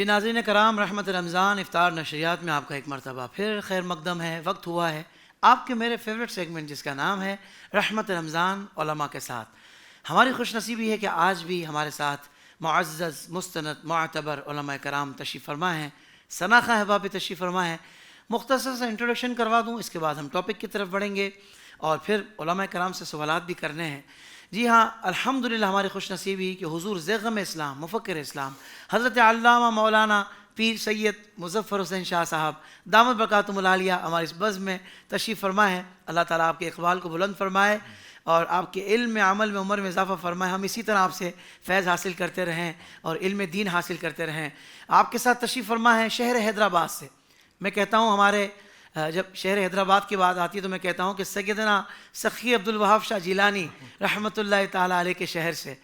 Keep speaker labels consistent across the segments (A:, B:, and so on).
A: جی ناظرین کرام، رحمت رمضان افطار نشریات میں آپ کا ایک مرتبہ پھر خیر مقدم ہے۔ وقت ہوا ہے آپ کے میرے فیوریٹ سیگمنٹ جس کا نام ہے رحمت رمضان علماء کے ساتھ۔ ہماری خوش نصیبی ہے کہ آج بھی ہمارے ساتھ معزز مستند معتبر علماء کرام تشریف فرما ہیں، ثناء احباب تشریف فرما ہیں۔ مختصر سا انٹروڈکشن کروا دوں، اس کے بعد ہم ٹاپک کی طرف بڑھیں گے اور پھر علماء کرام سے سوالات بھی کرنے ہیں۔ جی ہاں، الحمدللہ ہماری خوش نصیبی کہ حضور زیغم اسلام، مفکر اسلام، حضرت علامہ مولانا پیر سید مظفر حسین شاہ صاحب دامت برکاتہم العالیہ ہمارے اس بزم میں تشریف فرما ہے۔ اللہ تعالیٰ آپ کے اقبال کو بلند فرمائے اور آپ کے علم میں، عمل میں، عمر میں اضافہ فرمائے۔ ہم اسی طرح آپ سے فیض حاصل کرتے رہیں اور علم دین حاصل کرتے رہیں۔ آپ کے ساتھ تشریف فرما ہے شہر حیدرآباد سے۔ میں کہتا ہوں ہمارے جب شہر حیدرآباد کی بات آتی ہے تو میں کہتا ہوں کہ سیدنا سخی عبد الوہاب شاہ جیلانی رحمۃ اللہ تعالیٰ علیہ کے شہر سے،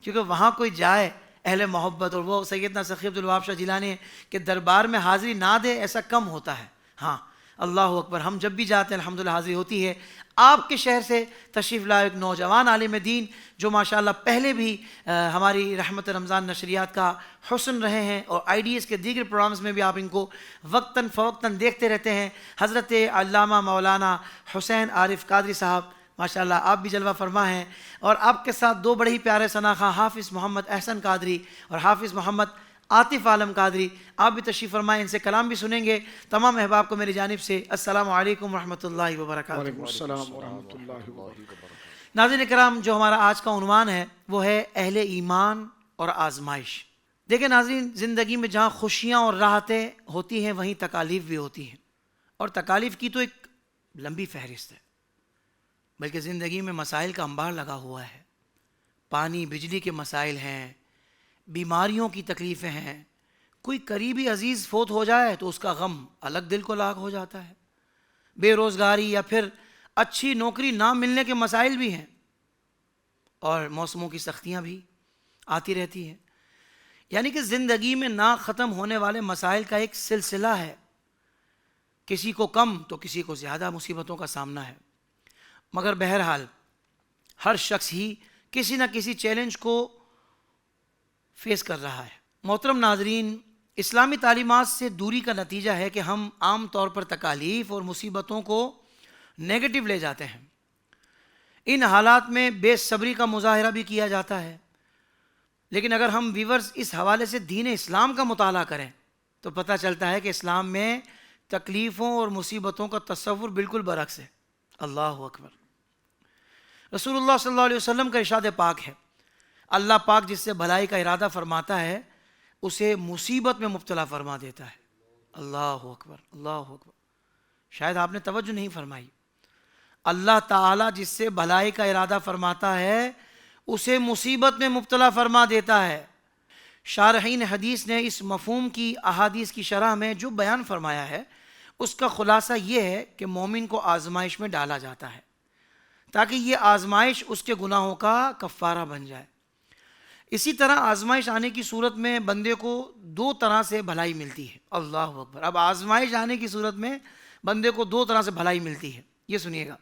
A: کیونکہ وہاں کوئی جائے اہل محبت، اور وہ سیدنا سخی عبد الوہاب شاہ جیلانی کہ دربار میں حاضری نہ دے ایسا کم ہوتا ہے۔ ہاں اللہ اکبر، ہم جب بھی جاتے ہیں الحمدللہ حاضری ہوتی ہے۔ آپ کے شہر سے تشریف لائے ایک نوجوان عالم دین جو ماشاءاللہ پہلے بھی ہماری رحمت رمضان نشریات کا حسن رہے ہیں اور آئی ڈی ایس کے دیگر پروگرامز میں بھی آپ ان کو وقتاً فوقتاً دیکھتے رہتے ہیں۔ حضرت علامہ مولانا حسین عارف قادری صاحب، ماشاءاللہ آپ بھی جلوہ فرما ہیں، اور آپ کے ساتھ دو بڑے ہی پیارے ثناء حافظ محمد احسن قادری اور حافظ محمد عاطف عالم قادری، آپ بھی تشریف فرمائیں، ان سے کلام بھی سنیں گے۔ تمام احباب کو میری جانب سے السلام علیکم ورحمۃ اللہ وبرکاتہ۔
B: وعلیکم السلام ورحمۃ اللہ وبرکاتہ۔
A: ناظرین کرام، جو ہمارا آج کا عنوان ہے وہ ہے اہل ایمان اور آزمائش۔ دیکھیں ناظرین، زندگی میں جہاں خوشیاں اور راحتیں ہوتی ہیں وہیں تکالیف بھی ہوتی ہیں، اور تکالیف کی تو ایک لمبی فہرست ہے، بلکہ زندگی میں مسائل کا انبار لگا ہوا ہے۔ پانی بجلی کے مسائل ہیں، بیماریوں کی تکلیفیں ہیں، کوئی قریبی عزیز فوت ہو جائے تو اس کا غم الگ دل کو لاغ ہو جاتا ہے، بے روزگاری یا پھر اچھی نوکری نہ ملنے کے مسائل بھی ہیں، اور موسموں کی سختیاں بھی آتی رہتی ہیں۔ یعنی کہ زندگی میں نہ ختم ہونے والے مسائل کا ایک سلسلہ ہے، کسی کو کم تو کسی کو زیادہ مصیبتوں کا سامنا ہے، مگر بہرحال ہر شخص ہی کسی نہ کسی چیلنج کو فیس کر رہا ہے۔ محترم ناظرین، اسلامی تعلیمات سے دوری کا نتیجہ ہے کہ ہم عام طور پر تکالیف اور مصیبتوں کو نیگیٹو لے جاتے ہیں۔ ان حالات میں بے صبری کا مظاہرہ بھی کیا جاتا ہے، لیکن اگر ہم ویورز اس حوالے سے دین اسلام کا مطالعہ کریں تو پتہ چلتا ہے کہ اسلام میں تکلیفوں اور مصیبتوں کا تصور بالکل برعکس ہے۔ اللہ اکبر۔ رسول اللہ صلی اللہ علیہ وسلم کا ارشاد پاک ہے، اللہ پاک جس سے بھلائی کا ارادہ فرماتا ہے اسے مصیبت میں مبتلا فرما دیتا ہے۔ اللہ اکبر، اللہ اکبر۔ شاید آپ نے توجہ نہیں فرمائی، اللہ تعالیٰ جس سے بھلائی کا ارادہ فرماتا ہے اسے مصیبت میں مبتلا فرما دیتا ہے۔ شارحین حدیث نے اس مفہوم کی احادیث کی شرح میں جو بیان فرمایا ہے اس کا خلاصہ یہ ہے کہ مومن کو آزمائش میں ڈالا جاتا ہے تاکہ یہ آزمائش اس کے گناہوں کا کفارہ بن جائے۔ اسی طرح آزمائش آنے کی صورت میں بندے کو دو طرح سے بھلائی ملتی ہے۔ اللہ اکبر۔ اب آزمائش آنے کی صورت میں بندے کو دو طرح سے بھلائی ملتی ہے، یہ سنیے گا۔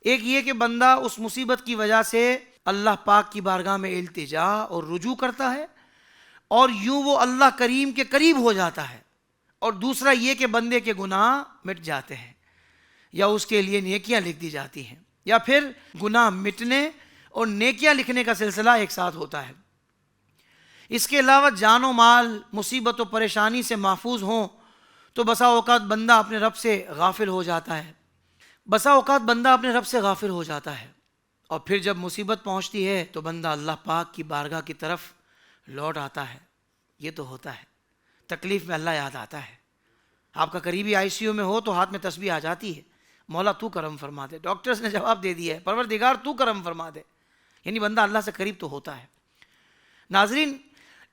A: ایک یہ کہ بندہ اس مصیبت کی وجہ سے اللہ پاک کی بارگاہ میں التجا اور رجوع کرتا ہے اور یوں وہ اللہ کریم کے قریب ہو جاتا ہے، اور دوسرا یہ کہ بندے کے گناہ مٹ جاتے ہیں یا اس کے لیے نیکیاں لکھ دی جاتی ہیں، یا پھر گناہ مٹنے اور نیکیاں لکھنے کا سلسلہ ایک ساتھ ہوتا ہے۔ اس کے علاوہ جان و مال مصیبت و پریشانی سے محفوظ ہوں تو بسا اوقات بندہ اپنے رب سے غافل ہو جاتا ہے، اور پھر جب مصیبت پہنچتی ہے تو بندہ اللہ پاک کی بارگاہ کی طرف لوٹ آتا ہے۔ یہ تو ہوتا ہے، تکلیف میں اللہ یاد آتا ہے۔ آپ کا قریبی آئی سی یو میں ہو تو ہاتھ میں تسبیح آ جاتی ہے، مولا تو کرم فرما دے۔ ڈاکٹرز نے جواب دے دیا ہے، پروردگار تو کرم فرما دے، یعنی بندہ اللہ سے قریب تو ہوتا ہے۔ ناظرین،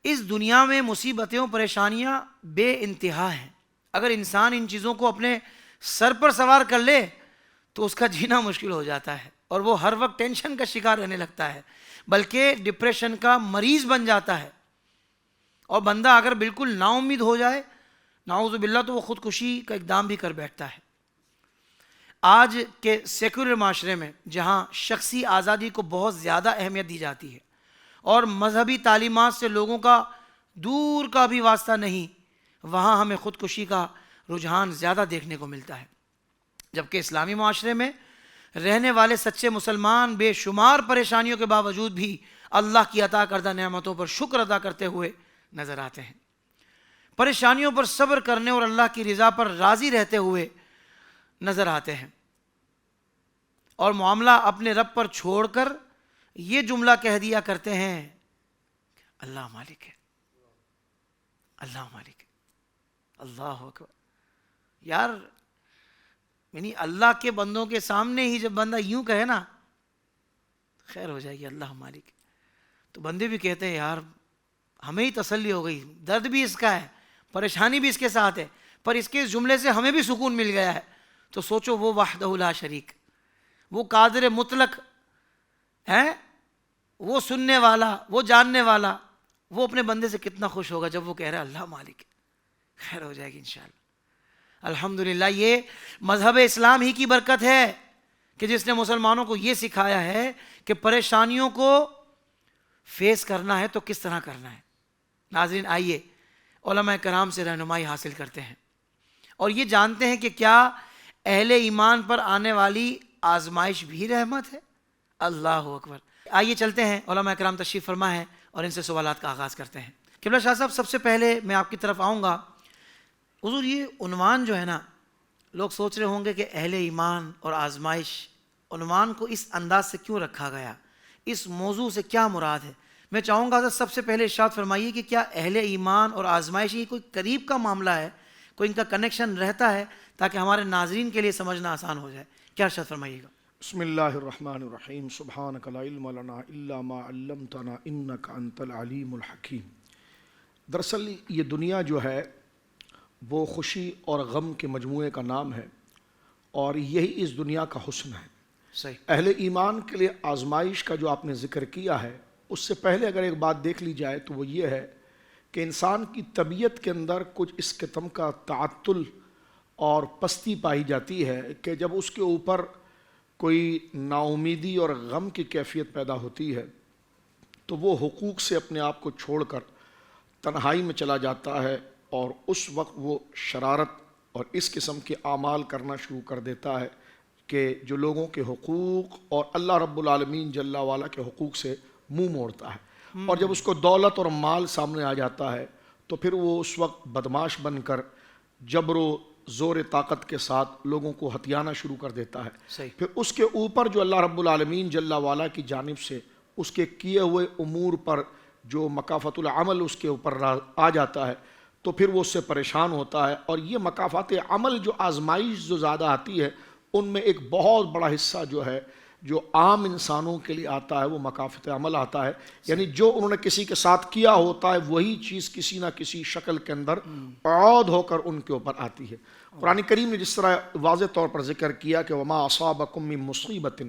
A: اس دنیا میں مصیبتیں و پریشانیاں بے انتہا ہیں۔ اگر انسان ان چیزوں کو اپنے سر پر سوار کر لے تو اس کا جینا مشکل ہو جاتا ہے، اور وہ ہر وقت ٹینشن کا شکار رہنے لگتا ہے، بلکہ ڈپریشن کا مریض بن جاتا ہے، اور بندہ اگر بالکل نا امید ہو جائے نعوذ باللہ تو وہ خودکشی کا اقدام بھی کر بیٹھتا ہے۔ آج کے سیکولر معاشرے میں جہاں شخصی آزادی کو بہت زیادہ اہمیت دی جاتی ہے اور مذہبی تعلیمات سے لوگوں کا دور کا بھی واسطہ نہیں، وہاں ہمیں خودکشی کا رجحان زیادہ دیکھنے کو ملتا ہے، جبکہ اسلامی معاشرے میں رہنے والے سچے مسلمان بے شمار پریشانیوں کے باوجود بھی اللہ کی عطا کردہ نعمتوں پر شکر ادا کرتے ہوئے نظر آتے ہیں، پریشانیوں پر صبر کرنے اور اللہ کی رضا پر راضی رہتے ہوئے نظر آتے ہیں، اور معاملہ اپنے رب پر چھوڑ کر یہ جملہ کہہ دیا کرتے ہیں اللہ مالک ہے، اللہ مالک ہے، اللہ اکبر۔ یار یعنی اللہ کے بندوں کے سامنے ہی جب بندہ یوں کہے نا خیر ہو جائے گی اللہ مالک ہے، تو بندے بھی کہتے ہیں یار ہمیں ہی تسلی ہو گئی، درد بھی اس کا ہے، پریشانی بھی اس کے ساتھ ہے، پر اس کے اس جملے سے ہمیں بھی سکون مل گیا ہے۔ تو سوچو وہ وحدہ لا شریک، وہ قادر مطلق ہے، وہ سننے والا، وہ جاننے والا، وہ اپنے بندے سے کتنا خوش ہوگا جب وہ کہہ رہا ہے اللہ مالک ہے، خیر ہو جائے گی انشاءاللہ۔ الحمدللہ یہ مذہب اسلام ہی کی برکت ہے کہ جس نے مسلمانوں کو یہ سکھایا ہے کہ پریشانیوں کو فیس کرنا ہے تو کس طرح کرنا ہے۔ ناظرین آئیے علماء کرام سے رہنمائی حاصل کرتے ہیں اور یہ جانتے ہیں کہ کیا اہل ایمان پر آنے والی آزمائش بھی رحمت ہے۔ اللہ اکبر۔ آئیے چلتے ہیں، علماء کرام تشریف فرما ہے اور ان سے سوالات کا آغاز کرتے ہیں۔ قبلہ شاہ صاحب سب سے پہلے میں آپ کی طرف آؤں گا، حضور یہ عنوان جو ہے نا، لوگ سوچ رہے ہوں گے کہ اہل ایمان اور آزمائش، عنوان کو اس انداز سے کیوں رکھا گیا، اس موضوع سے کیا مراد ہے؟ میں چاہوں گا حضرت سب سے پہلے ارشاد فرمائیے کہ کیا اہل ایمان اور آزمائش یہ کوئی قریب کا معاملہ ہے، کوئی ان کا کنیکشن رہتا ہے تاکہ ہمارے ناظرین کے لیے سمجھنا آسان ہو جائے؟ کیا ارشاد فرمائیے گا؟
B: بسم اللہ الرحمن الرحیم، سبحانک لا علم لنا الا ما علمتنا انک انت العلیم الحکیم۔ دراصل یہ دنیا جو ہے وہ خوشی اور غم کے مجموعے کا نام ہے، اور یہی اس دنیا کا حسن ہے۔
A: صحیح۔
B: اہل ایمان کے لیے آزمائش کا جو آپ نے ذکر کیا ہے، اس سے پہلے اگر ایک بات دیکھ لی جائے تو وہ یہ ہے کہ انسان کی طبیعت کے اندر کچھ اس قسم کا تعطل اور پستی پائی جاتی ہے کہ جب اس کے اوپر کوئی نا امیدی اور غم کی کیفیت پیدا ہوتی ہے تو وہ حقوق سے اپنے آپ کو چھوڑ کر تنہائی میں چلا جاتا ہے، اور اس وقت وہ شرارت اور اس قسم کے اعمال کرنا شروع کر دیتا ہے کہ جو لوگوں کے حقوق اور اللہ رب العالمین جل وعلا کے حقوق سے منہ موڑتا ہے۔ اور جب اس کو دولت اور مال سامنے آ جاتا ہے تو پھر وہ اس وقت بدماش بن کر جبر و زور طاقت کے ساتھ لوگوں کو ہتھیانا شروع کر دیتا ہے۔
A: صحیح۔
B: پھر اس کے اوپر جو اللہ رب العالمین جل وعلا کی جانب سے اس کے کیے ہوئے امور پر جو مکافات العمل اس کے اوپر آ جاتا ہے تو پھر وہ اس سے پریشان ہوتا ہے۔ اور یہ مکافات عمل جو آزمائش جو زیادہ آتی ہے ان میں ایک بہت بڑا حصہ جو ہے جو عام انسانوں کے لیے آتا ہے وہ مکافات عمل آتا ہے، یعنی جو انہوں نے کسی کے ساتھ کیا ہوتا ہے وہی چیز کسی نہ کسی شکل کے اندر عود ہو کر ان کے اوپر آتی ہے۔ قرآن کریم نے جس طرح واضح طور پر ذکر کیا کہ وما اصابکم من مصیبت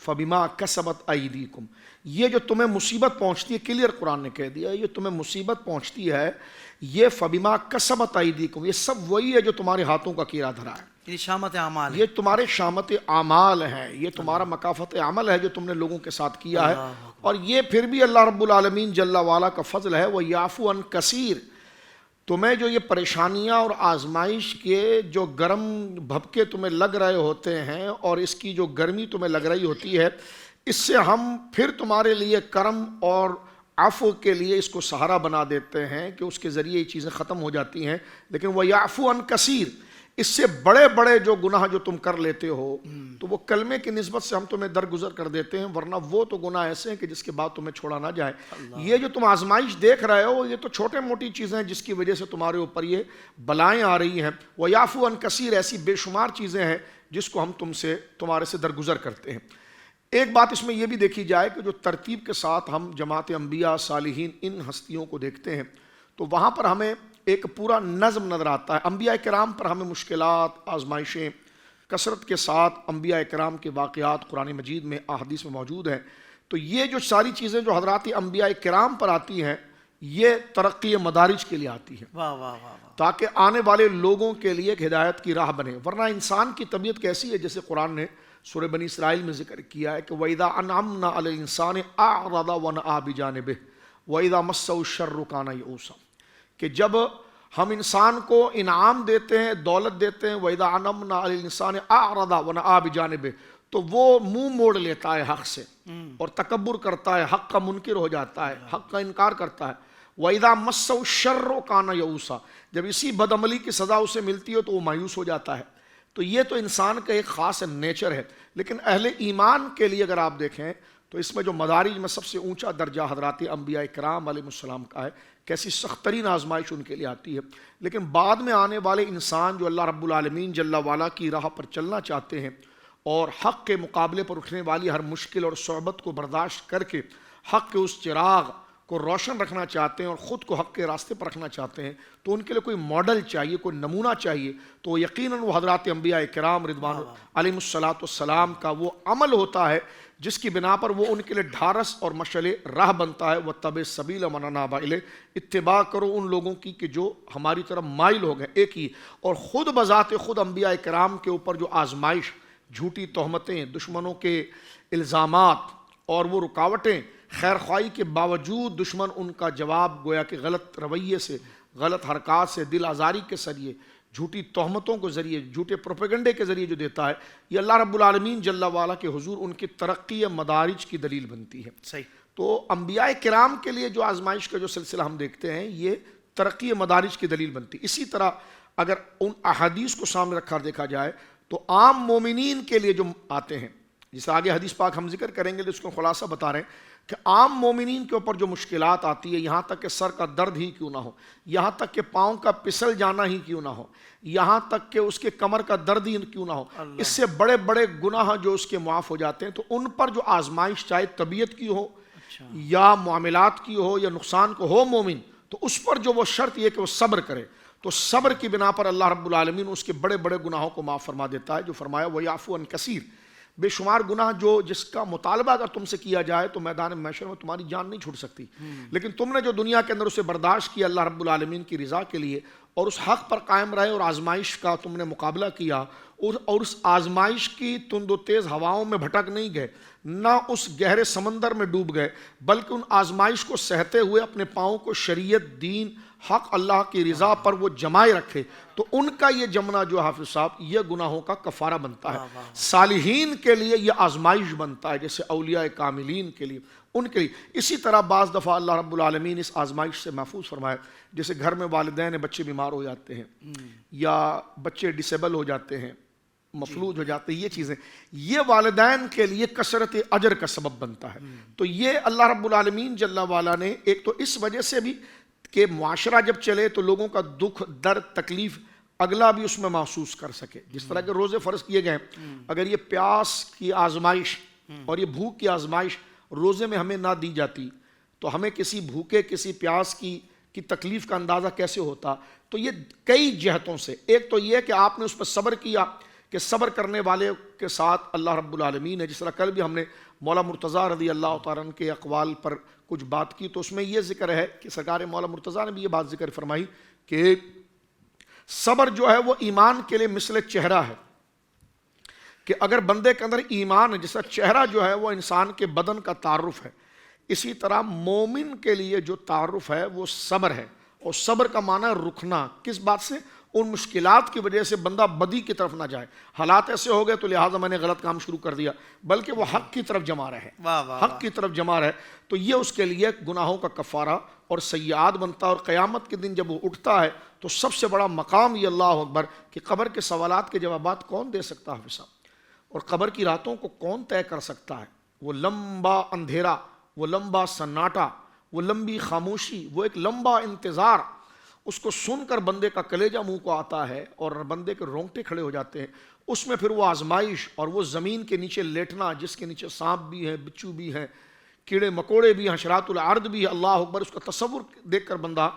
B: فبما کسبت ایدیکم، یہ جو تمہیں مصیبت پہنچتی ہے، کلیئر قرآن نے کہہ دیا یہ تمہیں مصیبت پہنچتی ہے، یہ فبما کسبت ایدیکم، یہ سب وہی ہے جو تمہارے ہاتھوں کا کیرا دھرا ہے،
A: یہ شامت اعمال ہے،
B: یہ تمہارے شامت اعمال ہیں، یہ تمہارا مکافت عمل ہے جو تم نے لوگوں کے ساتھ کیا ہے۔ اور یہ پھر بھی اللہ رب العالمین جل وعلا کا فضل ہے، وہ یعفو عن کثیر۔ تمہیں جو یہ پریشانیاں اور آزمائش کے جو گرم بھپکے تمہیں لگ رہے ہوتے ہیں اور اس کی جو گرمی تمہیں لگ رہی ہوتی ہے، اس سے ہم پھر تمہارے لیے کرم اور عفو کے لیے اس کو سہارا بنا دیتے ہیں کہ اس کے ذریعے یہ چیزیں ختم ہو جاتی ہیں۔ لیکن وہ یعفو عن کثیر، اس سے بڑے بڑے جو گناہ جو تم کر لیتے ہو تو وہ کلمے کی نسبت سے ہم تمہیں درگزر کر دیتے ہیں، ورنہ وہ تو گناہ ایسے ہیں کہ جس کے بعد تمہیں چھوڑا نہ جائے۔ یہ جو تم آزمائش دیکھ رہے ہو یہ تو چھوٹے موٹی چیزیں ہیں جس کی وجہ سے تمہارے اوپر یہ بلائیں آ رہی ہیں، وہ یعفو عن کثیر، ایسی بے شمار چیزیں ہیں جس کو ہم تمہارے سے درگزر کرتے ہیں۔ ایک بات اس میں یہ بھی دیکھی جائے کہ جو ترتیب کے ساتھ ہم جماعت انبیاء صالحین ان ہستیوں کو دیکھتے ہیں تو وہاں پر ہمیں ایک پورا نظم نظر آتا ہے۔ انبیاء کرام پر ہمیں مشکلات، آزمائشیں کثرت کے ساتھ انبیاء کرام کے واقعات قرآن مجید میں احادیث میں موجود ہیں۔ تو یہ جو ساری چیزیں جو حضرات انبیاء کرام پر آتی ہیں یہ ترقی مدارج کے لیے آتی ہے،
A: واہ واہ واہ واہ،
B: تاکہ آنے والے لوگوں کے لیے ایک ہدایت کی راہ بنے۔ ورنہ انسان کی طبیعت کیسی ہے، جیسے قرآن نے سورہ بنی اسرائیل میں ذکر کیا ہے کہ وَإِذَا أَنْعَمْنَا عَلَى الْإِنسَانِ أَعْرَضَ وَنَأَىٰ بِجَانِبِهِ وَإِذَا مَسَّهُ الشَّرُّ كَانَ يَئُوسًا۔ کہ جب ہم انسان کو انعام دیتے ہیں، دولت دیتے ہیں، وَإِذَا عَنَمْنَا عَلَى الْإِنسَانِ أَعْرَضَ وَنَأَىٰ بِجَانِبِهِ، تو وہ منہ موڑ لیتا ہے حق سے اور تکبر کرتا ہے، حق کا منکر ہو جاتا ہے، حق کا انکار کرتا ہے۔ وَإِذَا مَسَّهُ الشَّرُّ كَانَ يَئُوسًا، جب اسی بد عملی کی سزا اسے ملتی ہے تو وہ مایوس ہو جاتا ہے۔ تو یہ تو انسان کا ایک خاص نیچر ہے۔ لیکن اہل ایمان کے لیے اگر آپ دیکھیں تو اس میں جو مدارج میں سب سے اونچا درجہ حضرات انبیاء کرام علیہ السلام کا ہے، کیسی سخت ترین آزمائش ان کے لیے آتی ہے۔ لیکن بعد میں آنے والے انسان جو اللہ رب العالمین جل وعلا کی راہ پر چلنا چاہتے ہیں اور حق کے مقابلے پر اٹھنے والی ہر مشکل اور صعوبت کو برداشت کر کے حق کے اس چراغ کو روشن رکھنا چاہتے ہیں اور خود کو حق کے راستے پر رکھنا چاہتے ہیں، تو ان کے لیے کوئی ماڈل چاہیے، کوئی نمونہ چاہیے۔ تو یقیناً وہ حضرات انبیاء کرام رضوان علیہم السلام کا وہ عمل ہوتا ہے جس کی بنا پر وہ ان کے لیے ڈھارس اور مشعل راہ بنتا ہے۔ وَاتَّبِعْ سَبِيلَ مَنْ أَنَابَ إِلَيْهِ، اتباع کرو ان لوگوں کی کہ جو ہماری طرف مائل ہو گئے ایک ہی۔ اور خود بذات خود انبیاء کرام کے اوپر جو آزمائش، جھوٹی تہمتیں، دشمنوں کے الزامات اور وہ رکاوٹیں، خیر خواہی کے باوجود دشمن ان کا جواب گویا کہ غلط رویے سے، غلط حرکات سے، دل آزاری کے ذریعے، جھوٹی تہمتوں کے ذریعے، جھوٹے پروپیگنڈے کے ذریعے جو دیتا ہے، یہ اللہ رب العالمین جل وعلا کے حضور ان کی ترقی مدارج کی دلیل بنتی ہے۔
A: صحیح۔
B: تو انبیاء کرام کے لیے جو آزمائش کا جو سلسلہ ہم دیکھتے ہیں، یہ ترقی مدارج کی دلیل بنتی ہے۔ اسی طرح اگر ان احادیث کو سامنے رکھا دیکھا جائے تو عام مومنین کے لیے جو آتے ہیں، جس آگے حدیث پاک ہم ذکر کریں گے تو اس کو خلاصہ بتا رہے ہیں کہ عام مومنین کے اوپر جو مشکلات آتی ہے، یہاں تک کہ سر کا درد ہی کیوں نہ ہو، یہاں تک کہ پاؤں کا پسل جانا ہی کیوں نہ ہو، یہاں تک کہ اس کے کمر کا درد ہی کیوں نہ ہو، اس سے بڑے بڑے گناہ جو اس کے معاف ہو جاتے ہیں، تو ان پر جو آزمائش چاہے طبیعت کی ہو یا معاملات کی ہو یا نقصان کو ہو مومن، تو اس پر جو وہ شرط یہ کہ وہ صبر کرے، تو صبر کی بنا پر اللہ رب العالمین اس کے بڑے بڑے گناہوں کو معاف فرما دیتا ہے، جو فرمایا وَيَعْفُو عَنْ كَثِيرٍ، بے شمار گناہ جو جس کا مطالبہ اگر تم سے کیا جائے تو میدان محشر میں تمہاری جان نہیں چھوٹ سکتی، لیکن تم نے جو دنیا کے اندر اسے برداشت کیا اللہ رب العالمین کی رضا کے لیے اور اس حق پر قائم رہے اور آزمائش کا تم نے مقابلہ کیا اور اس آزمائش کی تند و تیز ہواؤں میں بھٹک نہیں گئے، نہ اس گہرے سمندر میں ڈوب گئے، بلکہ ان آزمائش کو سہتے ہوئے اپنے پاؤں کو شریعت، دین، حق، اللہ کی رضا پر وہ جمائے رکھے، تو ان کا یہ جمنا جو حافظ صاحب یہ گناہوں کا کفارہ بنتا ہے۔ صالحین کے لیے یہ آزمائش بنتا ہے، جیسے اولیاء کاملین کے لیے، ان کے لیے۔ اسی طرح بعض دفعہ اللہ رب العالمین اس آزمائش سے محفوظ فرمائے، جیسے گھر میں والدین بچے بیمار ہو جاتے ہیں یا بچے ڈسیبل ہو جاتے ہیں، مفلوج ہو جاتے ہیں، یہ چیزیں یہ والدین کے لیے کثرت اجر کا سبب بنتا ہے۔ تو یہ اللہ رب العالمین جل وعلا نے ایک تو اس وجہ سے بھی کہ معاشرہ جب چلے تو لوگوں کا دکھ، درد، تکلیف اگلا بھی اس میں محسوس کر سکے، جس طرح کے روزے فرض کیے گئے، اگر یہ پیاس کی آزمائش اور یہ بھوک کی آزمائش روزے میں ہمیں نہ دی جاتی تو ہمیں کسی بھوکے، کسی پیاس کی تکلیف کا اندازہ کیسے ہوتا؟ تو یہ کئی جہتوں سے، ایک تو یہ کہ آپ نے اس پر صبر کیا کہ صبر کرنے والے کے ساتھ اللہ رب العالمین ہے، جس طرح کل بھی ہم نے مولا مرتضیٰ رضی اللہ تعالیٰ عنہ کے اقوال پر کچھ بات کی، تو اس میں یہ ذکر ہے کہ سرکار مولا مرتضیٰ نے بھی یہ بات ذکر فرمائی کہ صبر جو ہے وہ ایمان کے لیے مثل چہرہ ہے، کہ اگر بندے کے اندر ایمان ہے، جس طرح چہرہ جو ہے وہ انسان کے بدن کا تعارف ہے، اسی طرح مومن کے لیے جو تعارف ہے وہ صبر ہے، اور صبر کا معنی ہے رکنا، کس بات سے؟ ان مشکلات کی وجہ سے بندہ بدی کی طرف نہ جائے، حالات ایسے ہو گئے تو لہٰذا میں نے غلط کام شروع کر دیا، بلکہ وہ حق کی طرف جمع رہے، حق کی طرف جمع رہے، تو یہ اس کے لیے گناہوں کا کفارہ اور سیئات بنتا ہے۔ اور قیامت کے دن جب وہ اٹھتا ہے تو سب سے بڑا مقام یہ اللہ اکبر کہ قبر کے سوالات کے جوابات کون دے سکتا ہے حافظ صاحب، اور قبر کی راتوں کو کون طے کر سکتا ہے؟ وہ لمبا اندھیرا، وہ لمبا سناٹا، وہ لمبی خاموشی، وہ ایک لمبا انتظار، اس کو سن کر بندے کا کلیجہ منہ کو آتا ہے اور بندے کے رونگٹے کھڑے ہو جاتے ہیں۔ اس میں پھر وہ آزمائش اور وہ زمین کے نیچے لیٹنا، جس کے نیچے سانپ بھی ہے، بچھو بھی ہے، کیڑے مکوڑے بھی ہیں، حشرات الارض بھی ہے، اللہ اکبر، اس کا تصور دیکھ کر بندہ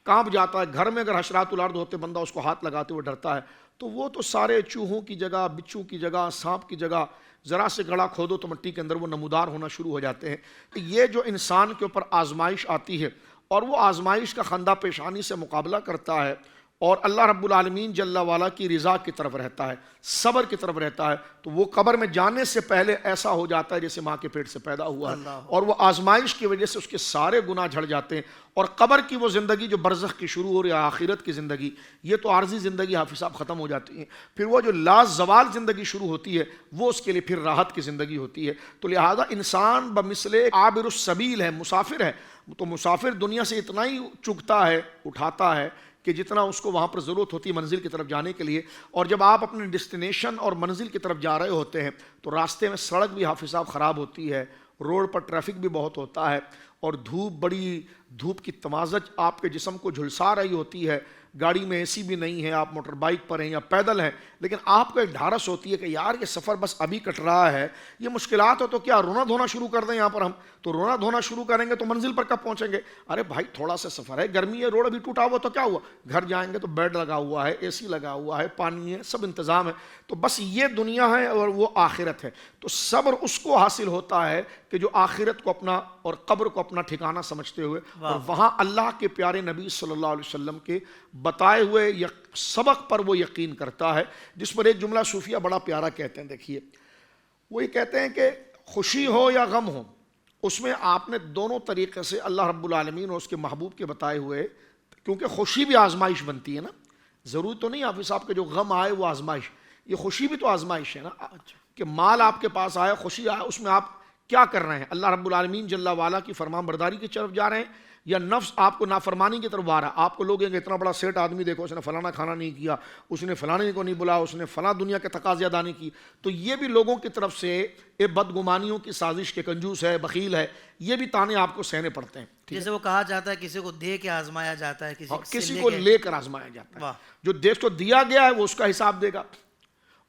B: کانپ جاتا ہے۔ گھر میں اگر حشرات الارض ہوتے بندہ اس کو ہاتھ لگاتے ہوئے ڈرتا ہے، تو وہ تو سارے چوہوں کی جگہ، بچھو کی جگہ، سانپ کی جگہ، ذرا سے گڑھا کھودو تو مٹی کے اندر وہ نمودار ہونا شروع ہو جاتے ہیں۔ یہ جو انسان کے اوپر آزمائش آتی ہے اور وہ آزمائش کا خندہ پیشانی سے مقابلہ کرتا ہے اور اللہ رب العالمین جل وعلا کی رضا کی طرف رہتا ہے، صبر کی طرف رہتا ہے، تو وہ قبر میں جانے سے پہلے ایسا ہو جاتا ہے جیسے ماں کے پیٹ سے پیدا ہوا ہے، اور وہ آزمائش کی وجہ سے اس کے سارے گناہ جھڑ جاتے ہیں۔ اور قبر کی وہ زندگی جو برزخ کی شروع ہو رہی ہے، آخرت کی زندگی، یہ تو عارضی زندگی حافظ صاحب ختم ہو جاتی ہے، پھر وہ جو لا زوال زندگی شروع ہوتی ہے وہ اس کے لیے پھر راحت کی زندگی ہوتی ہے۔ تو لہذا انسان بمثل عابر السبیل ہے، مسافر ہے، تو مسافر دنیا سے اتنا ہی چگتا ہے، اٹھاتا ہے کہ جتنا اس کو وہاں پر ضرورت ہوتی ہے منزل کی طرف جانے کے لیے۔ اور جب آپ اپنے ڈیسٹینیشن اور منزل کی طرف جا رہے ہوتے ہیں تو راستے میں سڑک بھی حافظ صاحب خراب ہوتی ہے، روڈ پر ٹریفک بھی بہت ہوتا ہے، اور دھوپ کی تمازج آپ کے جسم کو جھلسا رہی ہوتی ہے، گاڑی میں اے سی بھی نہیں ہے، آپ موٹر بائک پر ہیں یا پیدل ہیں، لیکن آپ کو ایک ڈھارس ہوتی ہے کہ یار یہ سفر بس ابھی کٹ رہا ہے، یہ مشکلات ہو تو کیا رونا دھونا شروع کر دیں یہاں پر ہم؟ تو رونا دھونا شروع کریں گے تو منزل پر کب پہنچیں گے؟ ارے بھائی تھوڑا سا سفر ہے، گرمی ہے، روڈ ابھی ٹوٹا ہوا تو کیا ہوا؟ گھر جائیں گے تو بیڈ لگا ہوا ہے، اے سی لگا ہوا ہے، پانی ہے، سب انتظام ہے۔ تو بس یہ دنیا ہے اور وہ آخرت ہے۔ تو صبر اس کو حاصل ہوتا ہے کہ جو آخرت کو اپنا اور قبر کو اپنا ٹھکانہ سمجھتے ہوئے اور وہاں اللہ کے پیارے نبی صلی اللہ علیہ وسلم کے بتائے ہوئے سبق پر وہ یقین کرتا ہے، جس پر ایک جملہ صوفیہ بڑا پیارا کہتے ہیں۔ دیکھیے وہ یہ کہتے ہیں کہ خوشی ہو یا غم ہو، اس میں آپ نے دونوں طریقے سے اللہ رب العالمین اور اس کے محبوب کے بتائے ہوئے، کیونکہ خوشی بھی آزمائش بنتی ہے نا، ضروری تو نہیں حافظ صاحب کے جو غم آئے وہ آزمائش، یہ خوشی بھی تو آزمائش ہے نا، کہ مال آپ کے پاس آیا، خوشی آیا، اس میں آپ کیا کر رہے ہیں؟ اللہ رب العالمین جل وعلا کی فرمان برداری کی طرف جا رہے ہیں یا نفس آپ کو نافرمانی کی طرف آ رہا ہے؟ آپ کو لوگ اتنا بڑا سیٹ آدمی دیکھو، اس نے فلانا کھانا نہیں کیا، اس نے فلانے کو نہیں بلایا، اس نے فلاں دنیا کے تقاضے ادا نہیں کی، تو یہ بھی لوگوں کی طرف سے یہ بدگمانیوں کی سازش کے کنجوس ہے، بخیل ہے، یہ بھی تانے آپ کو سہنے پڑتے ہیں۔
A: جیسے وہ کہا جاتا ہے کسی کو دے کے آزمایا جاتا ہے،
B: کسی کو لے کر آزمایا جاتا ہے۔ جو دیش کو دیا گیا ہے وہ اس کا حساب دے گا،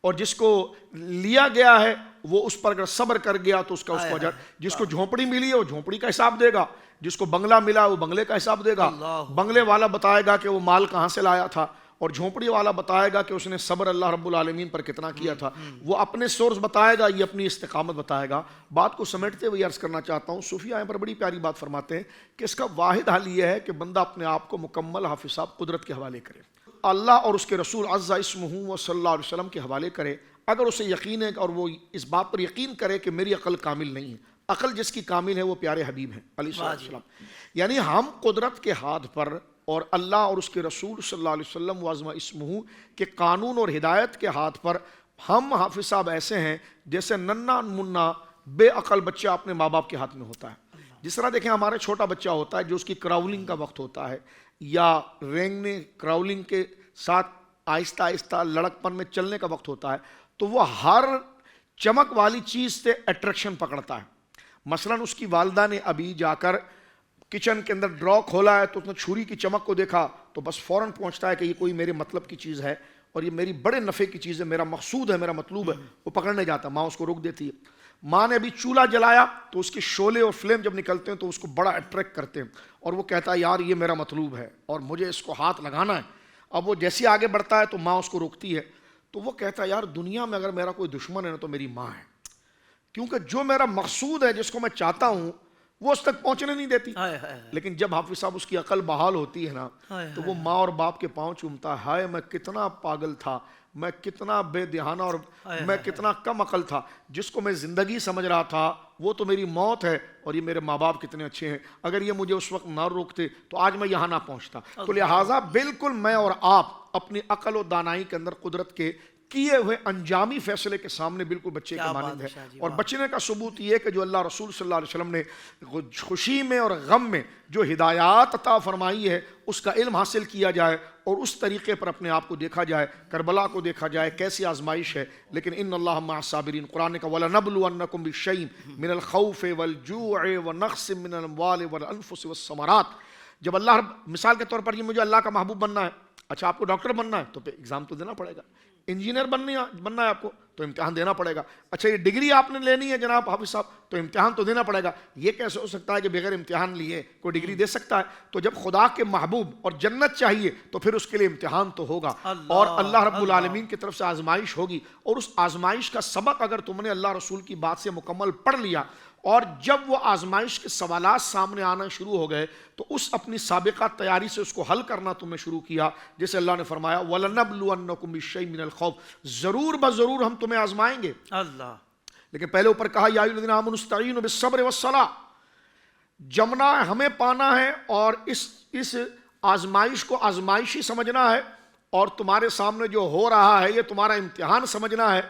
B: اور جس کو لیا گیا ہے وہ اس پر اگر صبر کر گیا تو اس کا اجر، جس کو جھونپڑی ملی ہے وہ جھونپڑی کا حساب دے گا، جس کو بنگلہ ملا وہ بنگلے کا حساب دے گا۔ بنگلے والا بتائے گا کہ وہ مال کہاں سے لایا تھا، اور جھونپڑی والا بتائے گا کہ اس نے صبر اللہ رب العالمین پر کتنا کیا تھا، وہ اپنے سورس بتائے گا، یہ اپنی استقامت بتائے گا۔ بات کو سمیٹتے ہوئے عرض کرنا چاہتا ہوں، صوفیہ یہاں پر بڑی پیاری بات فرماتے ہیں کہ اس کا واحد حل یہ ہے کہ بندہ اپنے آپ کو مکمل حافظ صاحب قدرت کے حوالے کرے، اللہ اور اس کے رسول عز اسمہ و صلی اللہ علیہ وسلم کے حوالے کرے۔ اگر اسے یقین ہے اور وہ اس بات پر یقین کرے کہ میری عقل کامل نہیں ہے، عقل جس کی کامل ہے وہ پیارے حبیب ہیں علیہ السلام، یعنی ہم قدرت کے ہاتھ پر اور اللہ اور اس کے رسول صلی اللہ علیہ وسلم و عظم اسمہ کے قانون اور ہدایت کے ہاتھ پر ہم حافظ صاحب ایسے ہیں جیسے ننا منا بے عقل بچہ اپنے ماں باپ کے ہاتھ میں ہوتا ہے۔ جس طرح دیکھیں ہمارے چھوٹا بچہ ہوتا ہے جو اس کی کراولنگ کا وقت ہوتا ہے یا رینگنے کراولنگ کے ساتھ آہستہ آہستہ لڑک پن میں چلنے کا وقت ہوتا ہے، تو وہ ہر چمک والی چیز سے اٹریکشن پکڑتا ہے۔ مثلاً اس کی والدہ نے ابھی جا کر کچن کے اندر ڈرا کھولا ہے تو اس نے چھری کی چمک کو دیکھا تو بس فوراً پہنچتا ہے کہ یہ کوئی میرے مطلب کی چیز ہے اور یہ میری بڑے نفع کی چیز ہے، میرا مقصود ہے، میرا مطلوب ہے، وہ پکڑنے جاتا ہے، ماں اس کو روک دیتی ہے۔ ماں نے ابھی چولہا جلایا تو اس کے شعلے اور فلیم جب نکلتے ہیں تو اس کو بڑا اٹریکٹ کرتے ہیں اور وہ کہتا ہے یار یہ میرا مطلوب ہے اور مجھے اس کو ہاتھ لگانا ہے۔ اب وہ جیسے آگے بڑھتا ہے تو ماں اس کو روکتی ہے، تو وہ کہتا ہے یار دنیا میں اگر میرا کوئی دشمن ہے نا تو میری ماں ہے، کیونکہ جو میرا مقصود ہے جس کو میں چاہتا ہوں وہ اس تک پہنچنے نہیں دیتی۔ لیکن جب حافظ صاحب اس کی عقل بحال ہوتی ہے نا تو وہ ماں اور باپ کے پاؤں چومتا ہے، ہائے میں کتنا پاگل تھا، میں کتنا بے دہانہ اور میں کتنا کم عقل تھا، جس کو میں زندگی سمجھ رہا تھا وہ تو میری موت ہے، اور یہ میرے ماں باپ کتنے اچھے ہیں، اگر یہ مجھے اس وقت نہ روکتے تو آج میں یہاں نہ پہنچتا۔ تو لہٰذا بالکل میں اور آپ اپنی عقل و دانائی کے اندر قدرت کے کیے ہوئے انجامی فیصلے کے سامنے بالکل بچے کے مانند ہے، اور بچنے کا ثبوت یہ کہ جو اللہ رسول صلی اللہ علیہ وسلم نے خوشی میں اور غم میں جو ہدایات عطا فرمائی ہے اس کا علم حاصل کیا جائے اور اس طریقے پر اپنے آپ کو دیکھا جائے، کربلا کو دیکھا جائے کیسی آزمائش ہے، لیکن ان اللہ مع الصابرین، قرآن کا وَلَنَبْلُوَنَّكُمْ بِالشَّيْءٍ مِّنَ الْخَوْفِ وَالْجُوعِ وَنَقْصٍ مِّنَ الْأَمْوَالِ وَالْأَنفُسِ وَالثَّمَرَاتِ۔ جب اللہ مثال کے طور پر یہ مجھے اللہ کا محبوب بننا ہے، اچھا آپ کو ڈاکٹر بننا ہے تو پھر ایگزام تو دینا پڑے گا، انجینئر بننا ہے آپ کو تو امتحان دینا پڑے گا. اچھا یہ ڈگری آپ نے لینی ہے جناب حافظ صاحب, تو امتحان تو دینا پڑے گا. یہ کیسے ہو سکتا ہے کہ بغیر امتحان لیے کوئی ڈگری دے سکتا ہے؟ تو جب خدا کے محبوب اور جنت چاہیے تو پھر اس کے لیے امتحان تو ہوگا, اور اللہ رب العالمین کی طرف سے آزمائش ہوگی, اور اس آزمائش کا سبق اگر تم نے اللہ رسول کی بات سے مکمل پڑھ لیا, اور جب وہ آزمائش کے سوالات سامنے آنا شروع ہو گئے تو اس اپنی سابقہ تیاری سے اس کو حل کرنا تم نے شروع کیا, جیسے اللہ نے فرمایا وَلَنَبْلُوَنَّكُمْ بِالشَّيْءٍ مِّنَ الْخَوْفِ, ضرور بضرور ہم تمہیں آزمائیں گے.
A: اللہ.
B: لیکن پہلے اوپر کہا یا ایھا الذین آمنوا استعینوا بالصبر والصلاۃ, جمنا ہمیں پانا ہے, اور اس آزمائش کو آزمائشی سمجھنا ہے, اور تمہارے سامنے جو ہو رہا ہے یہ تمہارا امتحان سمجھنا ہے.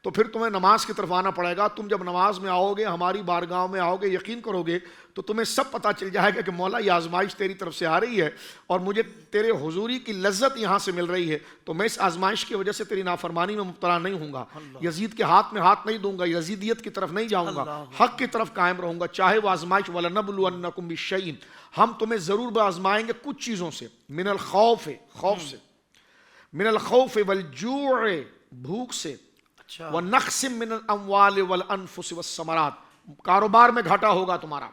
B: تو پھر تمہیں نماز کی طرف آنا پڑے گا. تم جب نماز میں آؤ گے, ہماری بارگاہ میں آؤ گے, یقین کرو گے تو تمہیں سب پتہ چل جائے گا کہ مولا یہ آزمائش تیری طرف سے آ رہی ہے, اور مجھے تیرے حضوری کی لذت یہاں سے مل رہی ہے, تو میں اس آزمائش کی وجہ سے تیری نافرمانی میں مبتلا نہیں ہوں گا, یزید کے ہاتھ میں ہاتھ نہیں دوں گا, یزیدیت کی طرف نہیں جاؤں گا, حق کی طرف قائم رہوں گا, چاہے وہ آزمائش وَلَنَبْلُوَنَّكُمْ بِالشَّيْءٍ, ہم تمہیں ضرور آزمائیں گے کچھ چیزوں سے, من الخوف, خوف سے, من الخوف والجوع, بھوک سے, وَنَقْصٍ مِّنَ الْأَمْوَالِ وَالْأَنفُسِ وَالثَّمَرَاتِ, کاروبار میں گھاٹا ہوگا تمہارا,